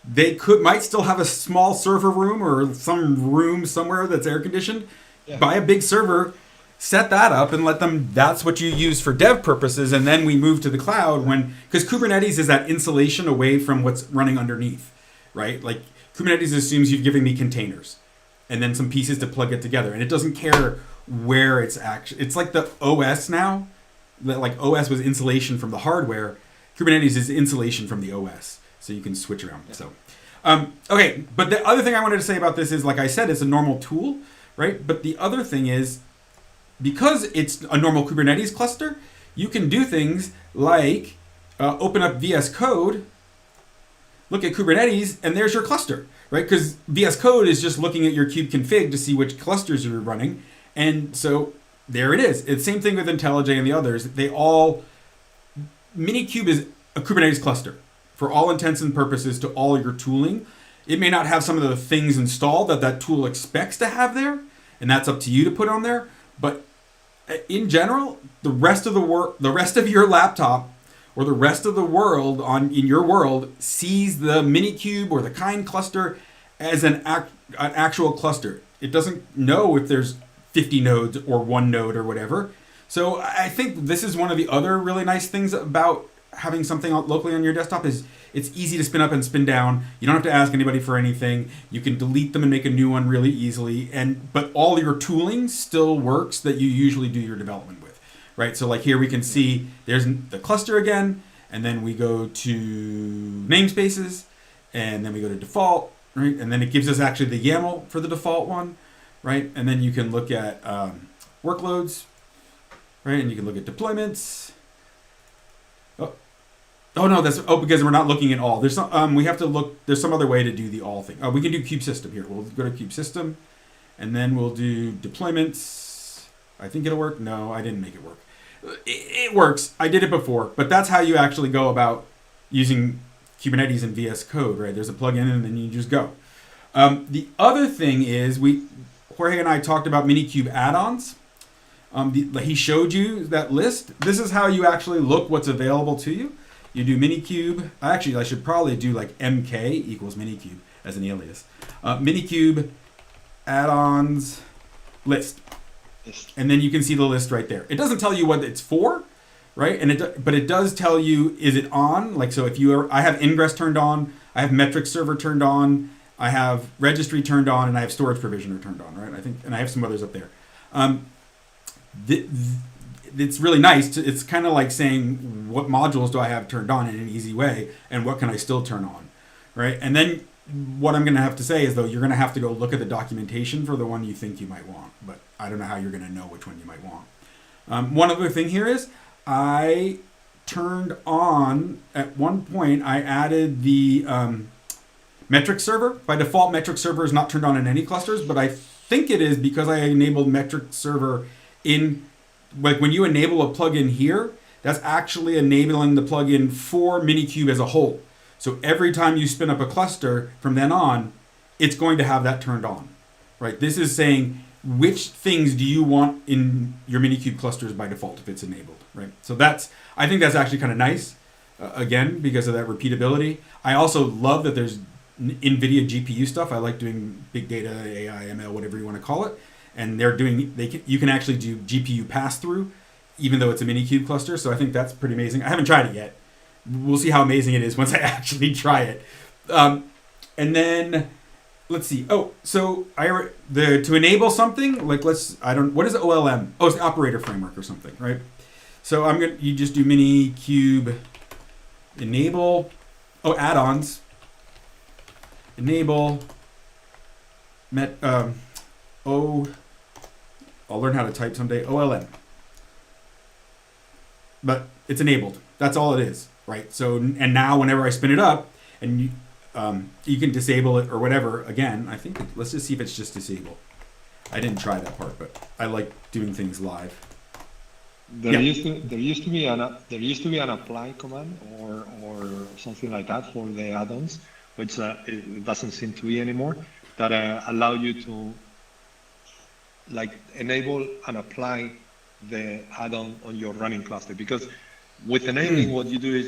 They might still have a small server room or some room somewhere that's air conditioned. Yeah. Buy a big server, set that up and let them, that's what you use for dev purposes, and then we move to the cloud because Kubernetes is that insulation away from what's running underneath, right? Like Kubernetes assumes you're giving me containers and then some pieces to plug it together, and it doesn't care where it's actually, it's like the OS now, that like OS was insulation from the hardware, Kubernetes is insulation from the OS, so you can switch around. Yeah. So, okay, but the other thing I wanted to say about this is, like I said, it's a normal tool, right? But the other thing is, because it's a normal Kubernetes cluster, you can do things like open up VS Code, look at Kubernetes, and there's your cluster, right? Because VS Code is just looking at your kube config to see which clusters you're running. And so there it is. It's the same thing with IntelliJ and the others. MiniCube is a Kubernetes cluster for all intents and purposes to all your tooling. It may not have some of the things installed that tool expects to have there, and that's up to you to put on there. But in general, the rest of your laptop or the rest of the world in your world sees the MiniCube or the Kind cluster as an actual cluster. It doesn't know if there's 50 nodes or one node or whatever. So I think this is one of the other really nice things about having something locally on your desktop is it's easy to spin up and spin down. You don't have to ask anybody for anything. You can delete them and make a new one really easily. But all your tooling still works that you usually do your development with, right? So like here we can see there's the cluster again, and then we go to namespaces, and then we go to default, right? And then it gives us actually the YAML for the default one, right? And then you can look at workloads, right? And you can look at deployments. Oh no, because we're not looking at all. There's some we have to look. There's some other way to do the all thing. Oh, we can do kube system here. We'll go to kube system, and then we'll do deployments. I think it'll work. No, I didn't make it work. It works. I did it before, but that's how you actually go about using Kubernetes in VS Code, right? There's a plugin, and then you just go. The other thing is Jorge and I talked about MiniCube add-ons. He showed you that list. This is how you actually look what's available to you. You do MiniCube. Actually, I should probably do like MK equals MiniCube as an alias. MiniCube add-ons list. And then you can see the list right there. It doesn't tell you what it's for, right? But it does tell you, is it on? Like, so if I have ingress turned on, I have metrics server turned on, I have registry turned on, and I have storage provisioner turned on, right? I think, and I have some others up there. It's really nice. It's kind of like saying, what modules do I have turned on in an easy way, and what can I still turn on, right? And then what I'm going to have to say is, though, you're going to have to go look at the documentation for the one you think you might want, but I don't know how you're going to know which one you might want. One other thing here is I turned on, at one point, I added the metric server. By default, metric server is not turned on in any clusters, but I think it is because I enabled metric server in, like when you enable a plugin here, that's actually enabling the plugin for MiniCube as a whole. So every time you spin up a cluster from then on, it's going to have that turned on, right? This is saying which things do you want in your MiniCube clusters by default if it's enabled, right? So I think that's actually kind of nice, again, because of that repeatability. I also love that there's NVIDIA GPU stuff. I like doing big data, AI, ML, whatever you want to call it. And you can actually do GPU pass-through, even though it's a MiniCube cluster. So I think that's pretty amazing. I haven't tried it yet. We'll see how amazing it is once I actually try it. And then let's see. Oh, so to enable something like what is OLM? Oh, it's the operator framework or something, right? So you just do MiniCube enable. Oh, add-ons. Enable. I'll learn how to type someday. OLM. But it's enabled. That's all it is, right? So, and now whenever I spin it up, and you can disable it or whatever. Again, I think let's just see if it's just disable. I didn't try that part, but I like doing things live. There used to be an apply command or something like that for the add-ons, which it doesn't seem to be anymore. That allow you to like enable and apply the add-on on your running cluster, because With enabling, what you do is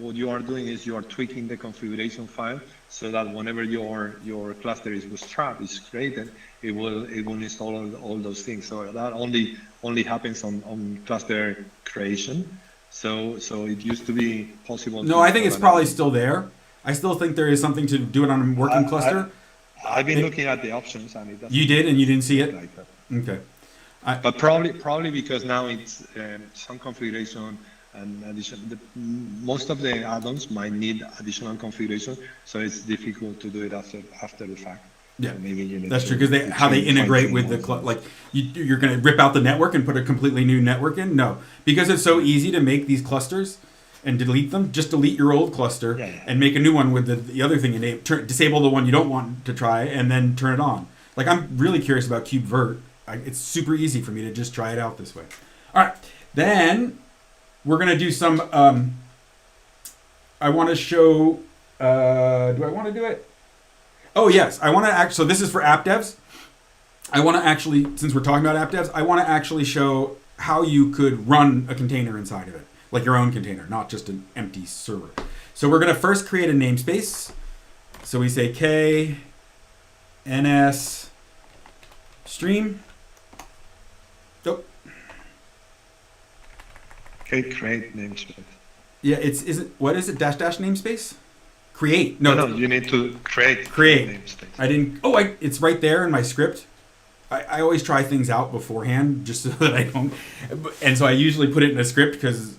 what you are doing is you are tweaking the configuration file so that whenever your cluster is bootstrapped, is created, it will install all those things. So that only happens on cluster creation. So it used to be possible. No, I think it's probably still there. I still think there is something to do it on a working cluster. I've been looking at the options, and it doesn't. You did, and you didn't see it. Like that. Okay. But probably because now it's some configuration and addition. Most of the add-ons might need additional configuration, so it's difficult to do it after the fact. Yeah, so maybe you need that's true, because how they integrate with the like you're going to rip out the network and put a completely new network in. No, because it's so easy to make these clusters and delete them. Just delete your old cluster and make a new one with the other thing enabled. Disable the one you don't want to try, and then turn it on. Like, I'm really curious about KubeVirt. It's super easy for me to just try it out this way. All right, then we're going to do some. I want to show. Do I want to do it? Oh, yes. I want to actually. So this is for app devs. I want to actually, since we're talking about app devs, I want to actually show how you could run a container inside of it, like your own container, not just an empty server. So we're going to first create a namespace. So we say k ns stream. Oh. Okay, create namespace. Yeah, what is it? Dash namespace? Create. No, you need to create namespace. I didn't. It's right there in my script. I always try things out beforehand just so that I don't. And so I usually put it in a script because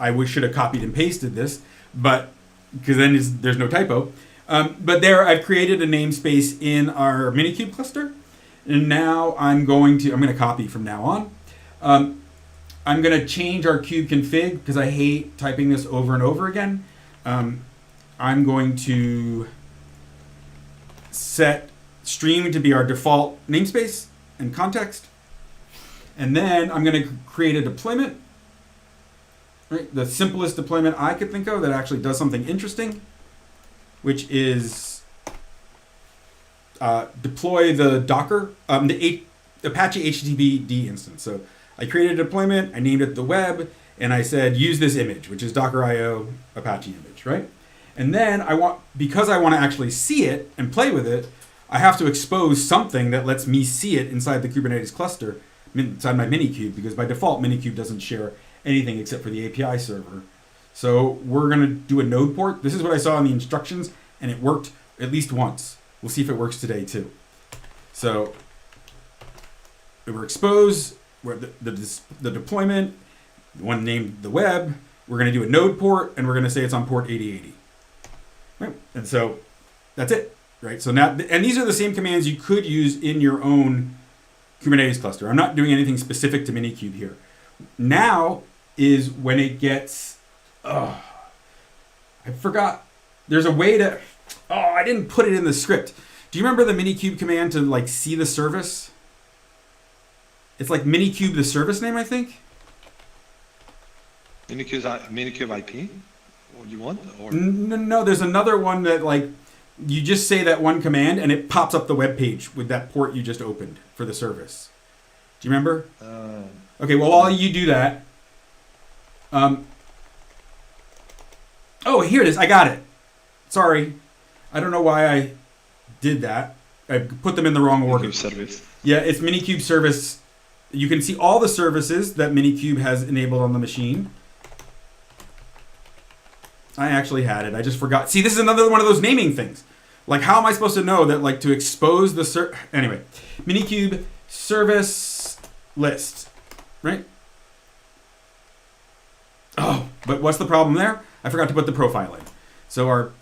I should have copied and pasted this, but because then there's no typo. But there, I've created a namespace in our MiniCube cluster, and now I'm going to copy from now on. I'm going to change our kube config because I hate typing this over and over again. I'm going to set stream to be our default namespace and context. And then I'm going to create a deployment. Right? The simplest deployment I could think of that actually does something interesting, which is deploy the Docker, the Apache HTTPD instance. So I created a deployment, I named it the web, and I said, use this image, which is Docker.io Apache image, right? And then because I want to actually see it and play with it, I have to expose something that lets me see it inside the Kubernetes cluster, inside my MiniCube, because by default, MiniCube doesn't share anything except for the API server. So we're going to do a node port. This is what I saw in the instructions, and it worked at least once. We'll see if it works today too. So we're expose, where the deployment, the one named the web, we're going to do a node port, and we're going to say it's on port 8080. Right? And so that's it. Right? So now, and these are the same commands you could use in your own Kubernetes cluster. I'm not doing anything specific to MiniCube here. Now is when it gets, I forgot. There's a way to, I didn't put it in the script. Do you remember the MiniCube command to like see the service? It's like MiniCube the service name, I think. MiniCube IP? What you want? Or? No, there's another one that like, you just say that one command and it pops up the web page with that port you just opened for the service. Do you remember? Okay, well, while you do that, here it is. I got it. Sorry. I don't know why I did that. I put them in the wrong order. MiniCube service. Yeah, it's MiniCube service. You can see all the services that MiniCube has enabled on the machine. I actually had it. I just forgot. See, this is another one of those naming things. Like, how am I supposed to know that, like, to expose the anyway, MiniCube service list, right? Oh, but what's the problem there? I forgot to put the profile in. So our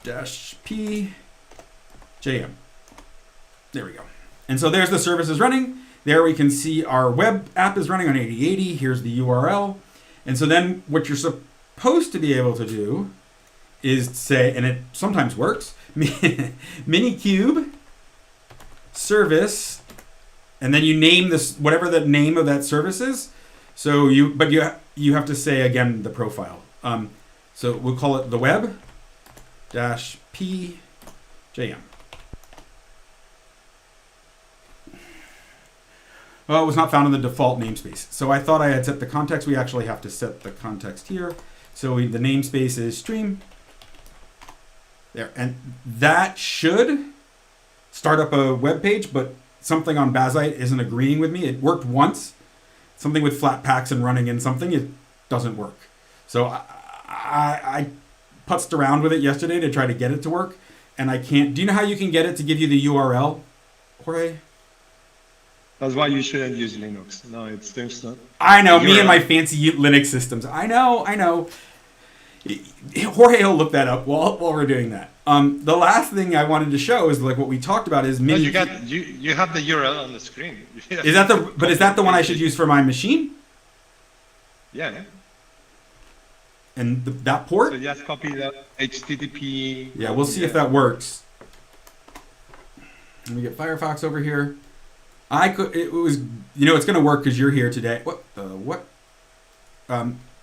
-p jm. There we go. And so there's the services running. There we can see our web app is running on 8080. Here's the URL. And so then what you're supposed to be able to do is say, and it sometimes works, MiniCube service, and then you name this, whatever the name of that service is. So you have to say again the profile. So we'll call it the web -p jm. Well, it was not found in the default namespace. So I thought I had set the context. We actually have to set the context here. So the namespace is stream. There. And that should start up a web page, but something on Bazite isn't agreeing with me. It worked once. Something with Flatpaks and running in something, it doesn't work. So I putzed around with it yesterday to try to get it to work, and I can't. Do you know how you can get it to give you the URL, Jorge? That's why you shouldn't use Linux. No, it's not. I know, me and my fancy Linux systems. I know. Jorge will look that up while we're doing that. The last thing I wanted to show is like what we talked about is you have the URL on the screen. Is that the one I should use for my machine? Yeah. And that port? So just copy that HTTP. Yeah, we'll see if that works. Let me get Firefox over here. It was, it's going to work because you're here today. What?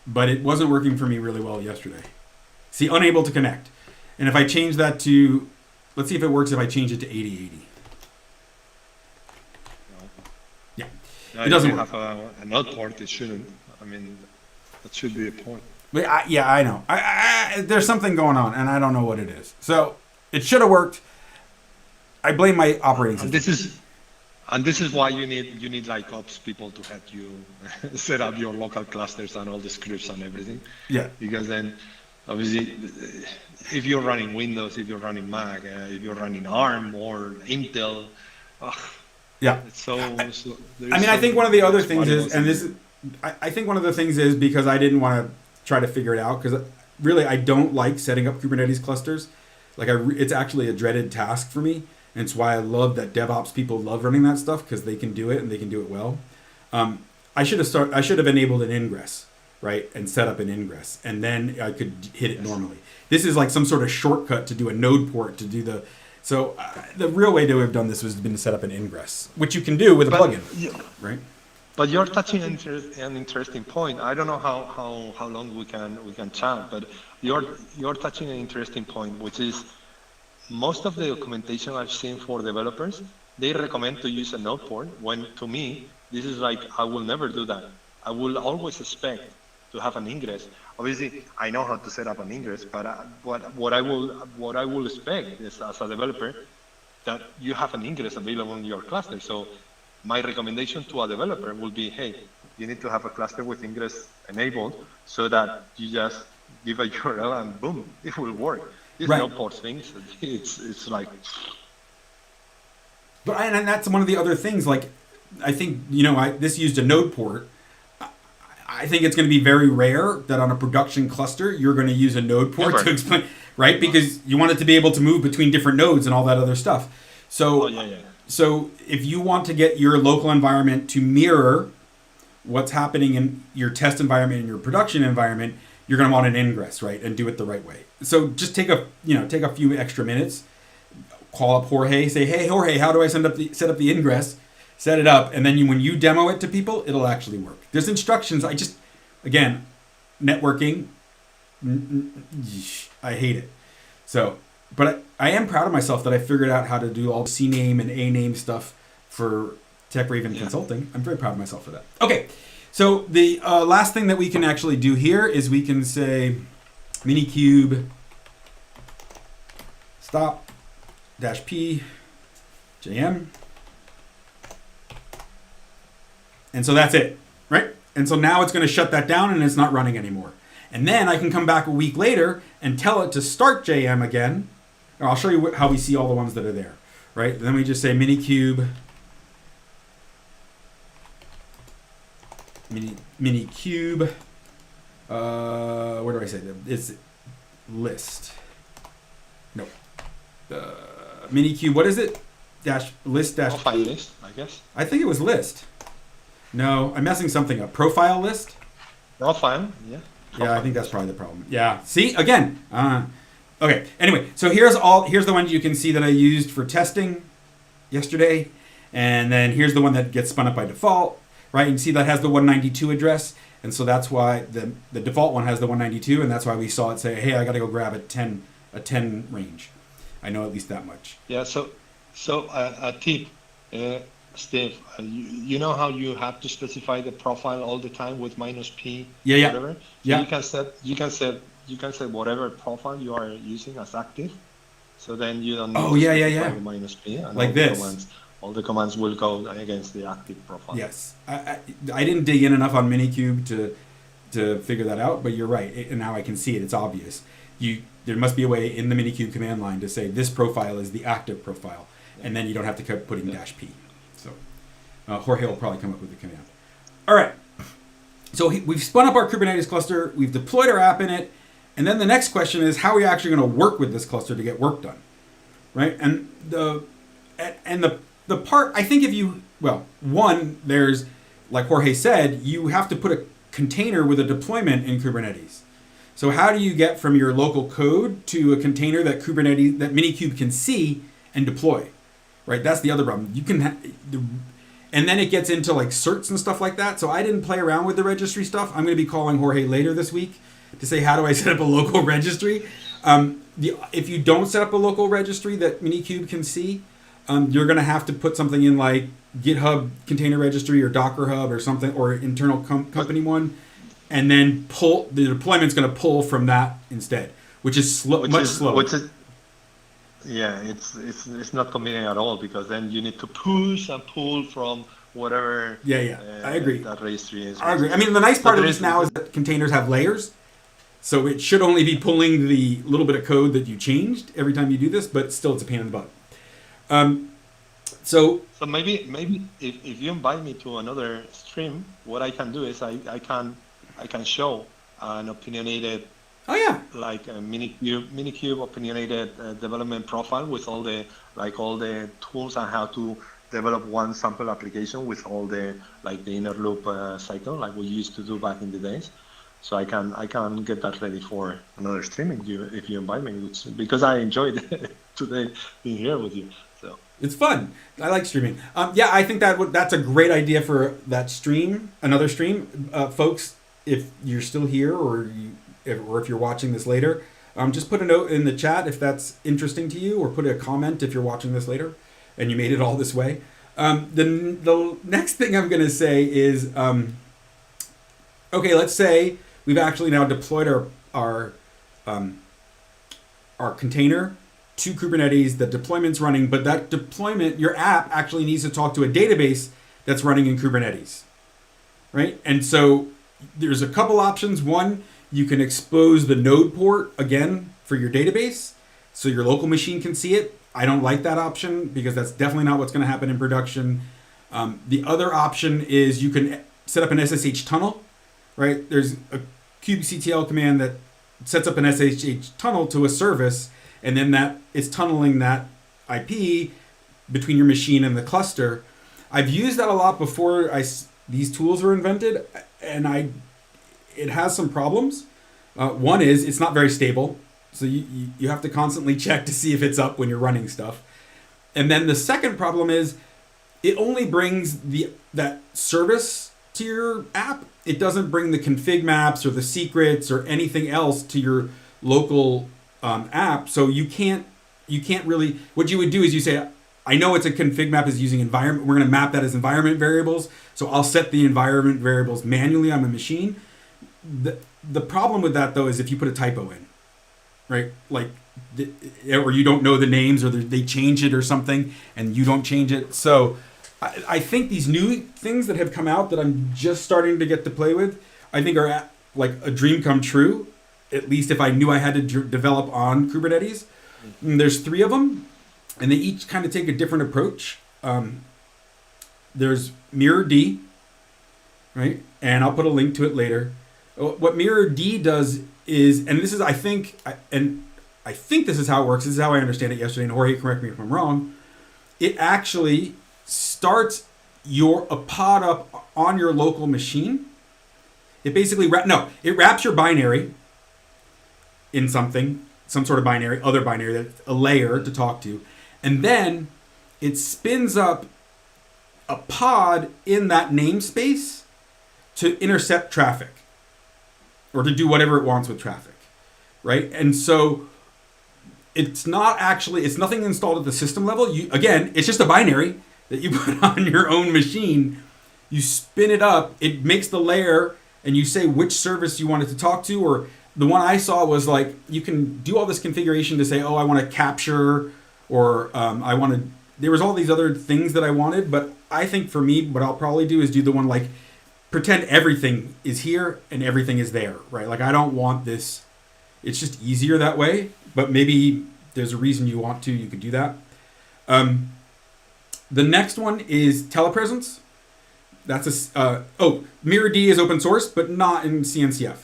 But it wasn't working for me really well yesterday. See, unable to connect. And if I change that to, let's see if it works if I change it to 8080. Yeah, it doesn't work. If you have a node port, it shouldn't. I mean, that should be a point. But I know. There's something going on, and I don't know what it is. So it should have worked. I blame my operating system. And this is why you need like ops people to help you set up your local clusters and all the scripts and everything. Yeah. Because then, obviously, if you're running Windows, if you're running Mac, if you're running ARM or Intel, yeah. It's so I think one of the other things is, and this is, I think one of the things is because I didn't want to try to figure it out because really I don't like setting up Kubernetes clusters. Like it's actually a dreaded task for me. And it's why I love that DevOps people love running that stuff because they can do it and they can do it well. I should have enabled an ingress, right, and set up an ingress, and then I could hit it normally. This is like some sort of shortcut to do a node port to do the. So the real way to have done this was been to set up an ingress, which you can do with a plugin, right? But you're touching an interesting point. I don't know how long we can chat, but you're touching an interesting point, which is. Most of the documentation I've seen for developers, they recommend to use a node port when to me, this is like, I will never do that. I will always expect to have an ingress. Obviously, I know how to set up an ingress, but what I will expect is as a developer that you have an ingress available in your cluster. So my recommendation to a developer will be, hey, you need to have a cluster with ingress enabled so that you just give a URL and boom, it will work. These node port things, it's like. But and that's one of the other things. Like, I think this used a node port. I think it's going to be very rare that on a production cluster you're going to use a node port to explain, right? Because you want it to be able to move between different nodes and all that other stuff. So, So if you want to get your local environment to mirror what's happening in your test environment and your production environment, you're going to want an ingress, right, and do it the right way. So just take a few extra minutes, call up Jorge, say, hey Jorge, how do I set up the ingress, set it up, and then when you demo it to people, it'll actually work. There's instructions. Again, networking, I hate it. So, but I am proud of myself that I figured out how to do all the CNAME and ANAME stuff for TechRaven Consulting. I'm very proud of myself for that. Okay. So the last thing that we can actually do here is we can say MiniCube stop -p JM. And so that's it, right? And so now it's going to shut that down and it's not running anymore. And then I can come back a week later and tell it to start JM again. Or I'll show you how we see all the ones that are there, right? Then we just say MiniCube MiniCube. Where do I say that? It's list. No. MiniCube. What is it? List. Profile list, I guess. I think it was list. No, I'm messing something up. Profile list. Profile. Yeah. Yeah, I think that's probably the problem. Yeah. See again. Okay. Anyway, so here's the one you can see that I used for testing yesterday, and then here's the one that gets spun up by default. Right, and see that has the 192 address, and so that's why the default one has the 192, and that's why we saw it say, hey, I got to go grab a 10 range. I know at least that much. Yeah. So a tip: Steve, you know how you have to specify the profile all the time with -p, Yeah. whatever. So Yeah. you can set whatever profile you are using as active. So then you don't need Oh, to yeah. specify the -p, and Like this. all the commands will go against the active profile. Yes. I didn't dig in enough on Minikube to figure that out, but you're right. And now I can see it. It's obvious. There must be a way in the Minikube command line to say this profile is the active profile, and then you don't have to keep putting -p. So Jorge will probably come up with the command. All right. So we've spun up our Kubernetes cluster. We've deployed our app in it. And then the next question is, how are we actually going to work with this cluster to get work done? Right? And the part, I think there's, like Jorge said, you have to put a container with a deployment in Kubernetes. So how do you get from your local code to a container that Minikube can see and deploy? Right? That's the other problem. And then it gets into like certs and stuff like that. So I didn't play around with the registry stuff. I'm going to be calling Jorge later this week to say, how do I set up a local registry? If you don't set up a local registry that Minikube can see, you're going to have to put something in like GitHub Container Registry or Docker Hub or something, or internal company one, and then the deployment's going to pull from that instead, which is much slower. Yeah, it's not convenient at all, because then you need to push and pull from whatever. I agree. That registry is. I agree. I mean, the nice part of this now is that containers have layers, so it should only be pulling the little bit of code that you changed every time you do this, but still, it's a pain in the butt. So maybe if you invite me to another stream, what I can do is I can show an opinionated. Oh yeah. Like a Minikube opinionated development profile with all the tools on how to develop one sample application with all the inner loop cycle like we used to do back in the days. So I can get that ready for another stream if you invite me, because I enjoyed today being here with you. So it's fun. I like streaming. I think that's a great idea for that stream, another stream, folks. If you're still here or if you're watching this later, just put a note in the chat if that's interesting to you, or put a comment if you're watching this later and you made it all this way. The next thing I'm going to say is, okay, let's say we've actually now deployed our container to Kubernetes. The deployment's running, but that deployment, your app actually needs to talk to a database that's running in Kubernetes, right? And so there's a couple options. One, you can expose the node port again for your database so your local machine can see it. I don't like that option because that's definitely not what's going to happen in production. The other option is you can set up an SSH tunnel, right? There's a kubectl command that sets up an SSH tunnel to a service, and then that is tunneling that IP between your machine and the cluster. I've used that a lot before these tools were invented, and it has some problems. One is it's not very stable, so you have to constantly check to see if it's up when you're running stuff. And then the second problem is it only brings that service to your app. It doesn't bring the config maps or the secrets or anything else to your local app. So you can't really. What you would do is you say, I know it's a config map is using environment. We're going to map that as environment variables. So I'll set the environment variables manually on my machine. The problem with that, though, is if you put a typo in, right? Or you don't know the names, or they change it or something, and you don't change it. So I think these new things that have come out that I'm just starting to get to play with, I think are like a dream come true, at least if I knew I had to develop on Kubernetes. And there's 3 of them, and they each kind of take a different approach. There's mirror-d, right? And I'll put a link to it later. What mirror-d does is, and this is, I think this is how it works. This is how I understand it yesterday, and Jorge, correct me if I'm wrong. It actually starts a pod up on your local machine. It basically it wraps your binary in some sort of binary, other binary, that's a layer to talk to, and then it spins up a pod in that namespace to intercept traffic, or to do whatever it wants with traffic, right? And so it's nothing installed at the system level. It's just a binary that you put on your own machine. You spin it up, it makes the layer, and you say which service you want it to talk to. Or the one I saw was like, you can do all this configuration to say, oh, I want to capture, or I want to, there was all these other things that I wanted. But I think for me, what I'll probably do is do the one like, pretend everything is here and everything is there, right? Like I don't want this, it's just easier that way, but maybe there's a reason you want to, you could do that. The next one is Telepresence. That's Mirror D is open source, but not in CNCF.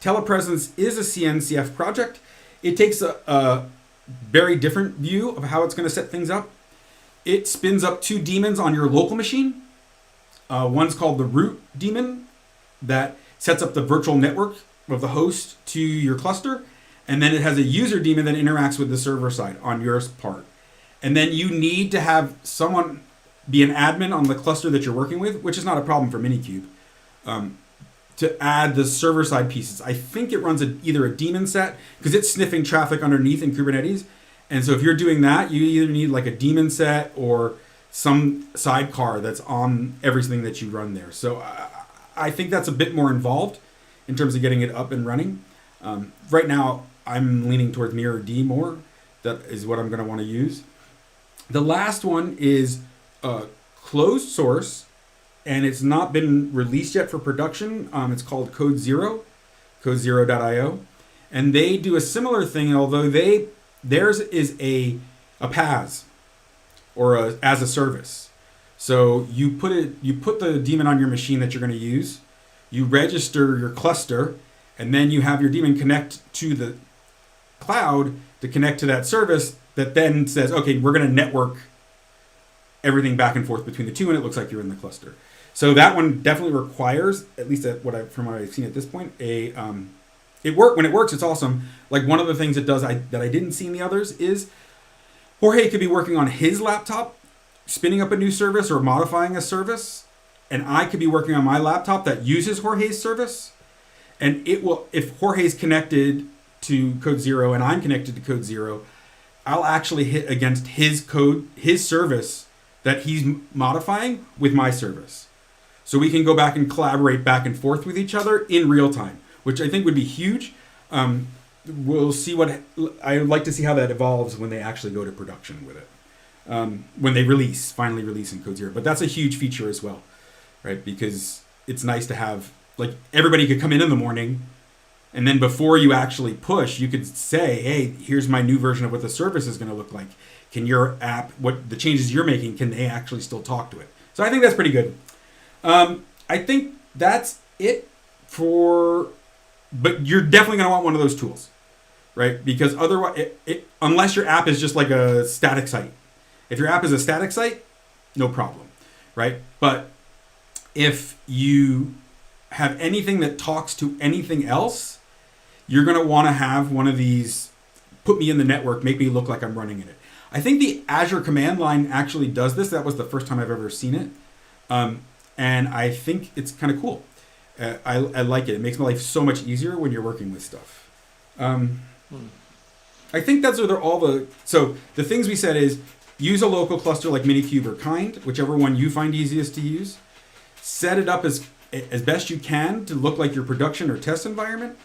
Telepresence is a CNCF project. It takes a very different view of how it's going to set things up. It spins up 2 daemons on your local machine. One's called the root daemon that sets up the virtual network of the host to your cluster. And then it has a user daemon that interacts with the server side on your part. And then you need to have someone be an admin on the cluster that you're working with, which is not a problem for MiniCube, to add the server side pieces. I think it runs either a daemon set, because it's sniffing traffic underneath in Kubernetes. And so if you're doing that, you either need like a daemon set or some sidecar that's on everything that you run there. So I think that's a bit more involved in terms of getting it up and running. Right now, I'm leaning towards Mirror D more. That is what I'm going to want to use. The last one is closed source, and it's not been released yet for production. It's called Code Zero, codezero.io. And they do a similar thing, although theirs is a PaaS, or as a service. So you put the daemon on your machine that you're going to use, you register your cluster, and then you have your daemon connect to the cloud to connect to that service that then says, okay, we're going to network everything back and forth between the two, and it looks like you're in the cluster. So that one definitely requires, at least from what I've seen at this point, when it works, it's awesome. Like one of the things it does that I didn't see in the others is Jorge could be working on his laptop, spinning up a new service or modifying a service, and I could be working on my laptop that uses Jorge's service, and it will, if Jorge's connected to Code Zero and I'm connected to Code Zero, I'll actually hit against his service that he's modifying with my service. So we can go back and collaborate back and forth with each other in real time, which I think would be huge. We'll see I would like to see how that evolves when they actually go to production with it. When they finally release in Code Zero. But that's a huge feature as well, right? Because it's nice to have, like, everybody could come in the morning, and then before you actually push, you could say, hey, here's my new version of what the service is going to look like. Can your app, what the changes you're making, can they actually still talk to it? So I think that's pretty good. I think that's it but you're definitely going to want one of those tools, right? Because otherwise, unless your app is just like a static site. If your app is a static site, no problem, right? But if you have anything that talks to anything else, you're going to want to have one of these, put me in the network, make me look like I'm running in it. I think the Azure command line actually does this. That was the first time I've ever seen it. And I think it's kind of cool. I like it. It makes my life so much easier when you're working with stuff. I think that's so the things we said is use a local cluster like MiniCube or Kind, whichever one you find easiest to use. Set it up as best you can to look like your production or test environment.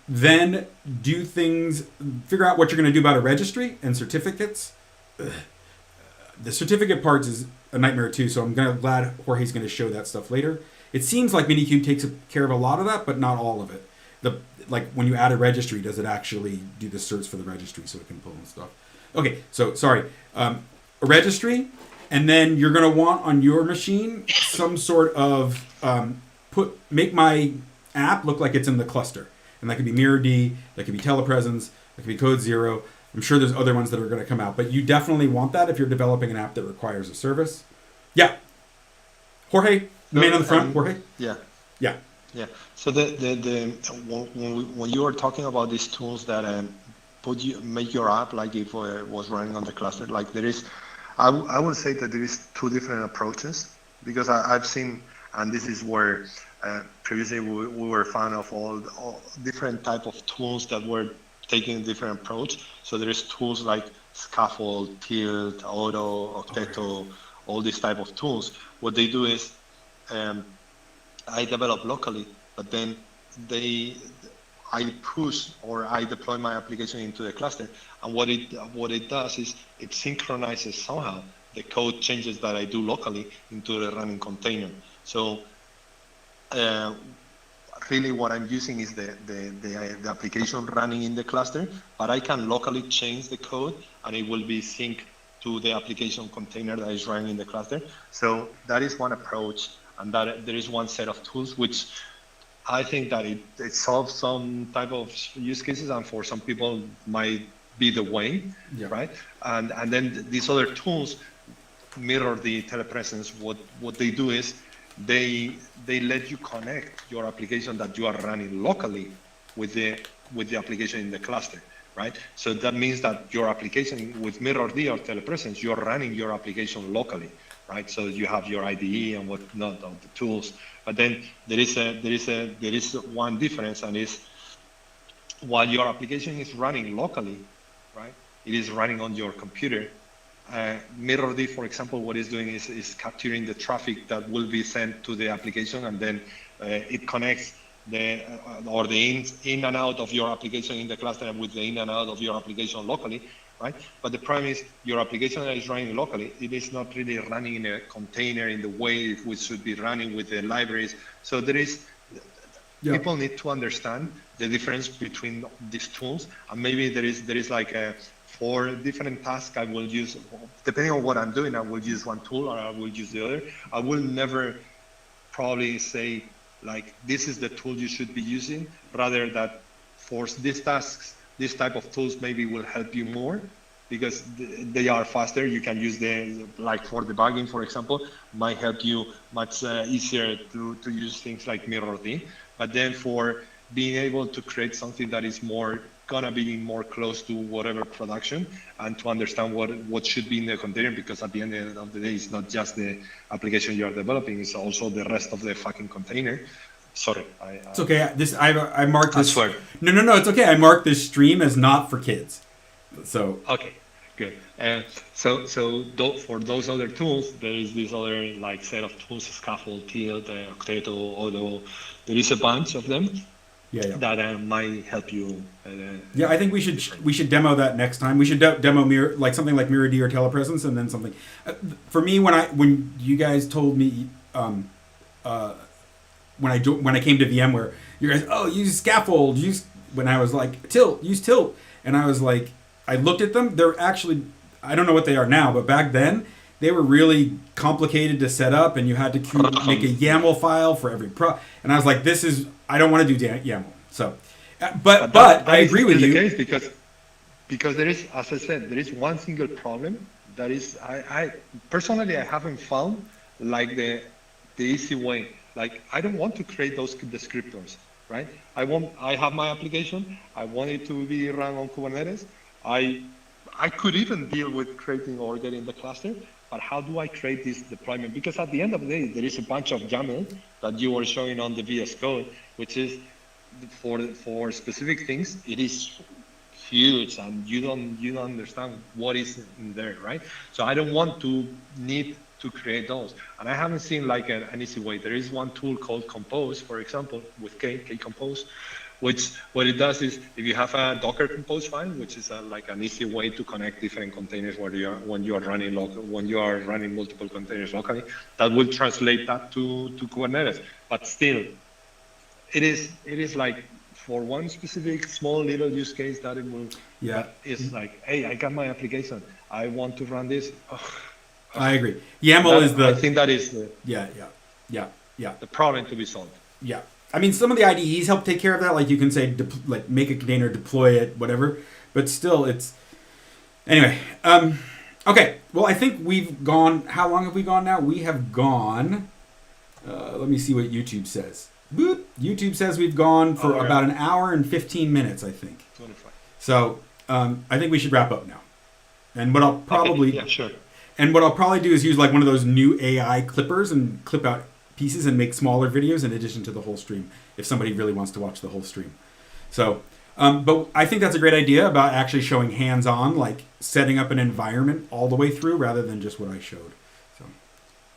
Then do things, figure out what you're going to do about a registry and certificates. The certificate parts is a nightmare too, so I'm glad Jorge's going to show that stuff later. It seems like MiniCube takes care of a lot of that, but not all of it. Like when you add a registry, does it actually do the certs for the registry so it can pull and stuff? Okay, so sorry. A registry, and then you're going to want on your machine some sort of make my app look like it's in the cluster. And that could be Mirror D, that could be Telepresence, that could be Code Zero. I'm sure there's other ones that are going to come out, but you definitely want that if you're developing an app that requires a service. Yeah. Jorge, the man on the front, Jorge? Yeah. Yeah. Yeah. So when you were talking about these tools that make your app like if it was running on the cluster, like there is, I would say that there is 2 different approaches, because I've seen, and this is where previously we were fan of all different type of tools that were taking a different approach. So there is tools like Skaffold, Tilt, Auto, Octeto, all these type of tools. What they do is I develop locally, but then I push or I deploy my application into the cluster, and what it does is it synchronizes somehow the code changes that I do locally into the running container. So really what I'm using is the application running in the cluster, but I can locally change the code and it will be synced to the application container that is running in the cluster. So that is one approach, and that there is one set of tools which I think that it solves some type of use cases, and for some people might be the way, right? And then these other tools mirror the telepresence. What they do is they let you connect your application that you are running locally with the application in the cluster, right? So that means that your application with mirror or telepresence, you're running your application locally, right? So you have your IDE and whatnot of the tools. But then there is one difference, and is while your application is running locally, right? It is running on your computer. Mirror, for example, what it's doing is capturing the traffic that will be sent to the application, and then it connects the in and out of your application in the cluster with the in and out of your application locally, right? But the problem is your application that is running locally, it is not really running in a container in the way we should be running with the libraries. So there is, people need to understand the difference between these tools, and maybe there is like for different tasks I will use, depending on what I'm doing, I will use one tool or I will use the other. I will never probably say like this is the tool you should be using, rather that for these tasks, this type of tools maybe will help you more because they are faster. You can use like for debugging, for example, might help you much easier to use things like mirror. But then for being able to create something that is gonna be more close to whatever production, and to understand what should be in the container, because at the end of the day, it's not just the application you are developing, it's also the rest of the fucking container. Sorry. It's okay. I marked this. I swear. No, it's okay. I marked this stream as not for kids. So. Okay, good. So for those other tools, there is this other like set of tools: Skaffold, Tilt, Octeto, Auto. There is a bunch of them. That might help you. I think we should demo that next time. We should demo like something like Mirror or Telepresence, and then something. For me, when you guys told me. When I came to VMware, you guys, use Skaffold, when I was like, use Tilt. And I was like, I looked at them, they're actually, I don't know what they are now, but back then, they were really complicated to set up, and you had to make a YAML file for every and I was like, I don't want to do YAML. So, but I agree with you. Case because there is, as I said, there is one single problem that is, I personally, I haven't found like the easy way. Like, I don't want to create those descriptors, right? I have my application. I want it to be run on Kubernetes. I could even deal with creating or getting the cluster, but how do I create this deployment? Because at the end of the day, there is a bunch of YAML that you were showing on the VS Code, which is for specific things, it is huge, and you don't understand what is in there, right? So I don't want to need to create those, and I haven't seen like an easy way. There is one tool called Compose, for example, with Kcompose, which what it does is if you have a Docker Compose file, which is like an easy way to connect different containers when you are running multiple containers locally, that will translate that to Kubernetes. But still, it is like for one specific small little use case that it will. That is like, hey, I got my application, I want to run this. I agree. YAML is I think that is the the problem to be solved. Yeah, I mean, some of the IDEs help take care of that. Like you can say, like make a container, deploy it, whatever. But still, it's anyway. Okay. Well, I think we've gone. How long have we gone now? We have gone. Let me see what YouTube says. Boop. YouTube says we've gone for about an hour and 15 minutes. I think. 25. So I think we should wrap up now. And what I'll probably sure. And what I'll probably do is use like one of those new AI clippers and clip out pieces and make smaller videos in addition to the whole stream, if somebody really wants to watch the whole stream. So But I think that's a great idea about actually showing hands-on, like setting up an environment all the way through rather than just what I showed. So.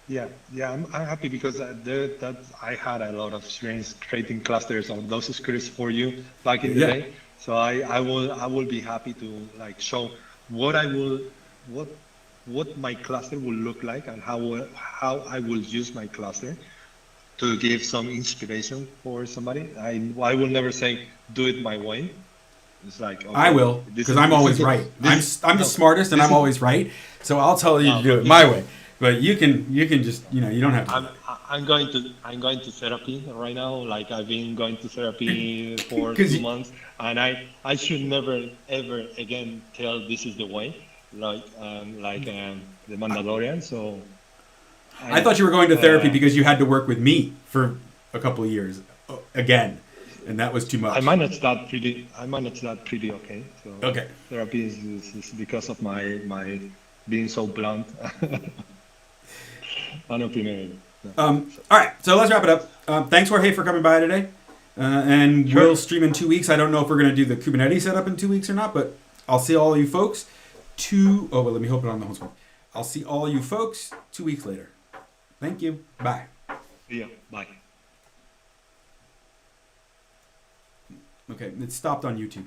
Yeah, I'm happy because I had a lot of experience creating clusters of those scripts for you back in the day. So I will be happy to like show what I will what my cluster will look like and how I will use my cluster to give some inspiration for somebody. I will never say do it my way. It's like okay, I will because I'm always right. I'm the smartest and I'm always right. So I'll tell you to do it my way. But you can just you don't have to. I'm going to therapy right now. Like I've been going to therapy for 2 months, and I should never ever again tell this is the way. Like the Mandalorian. So I thought you were going to therapy because you had to work with me for a couple of years again, and that was too much. I managed that pretty okay. So okay. Therapy is because of my being so blunt. Unopinionated. All right, so let's wrap it up. Thanks, Jorge, for coming by today. And we'll stream in 2 weeks. I don't know if we're going to do the Kubernetes setup in 2 weeks or not, but I'll see all you folks let me hope it on the home screen. I'll see all you folks 2 weeks later. Thank you. Bye. Yeah, bye. Okay, it stopped on YouTube.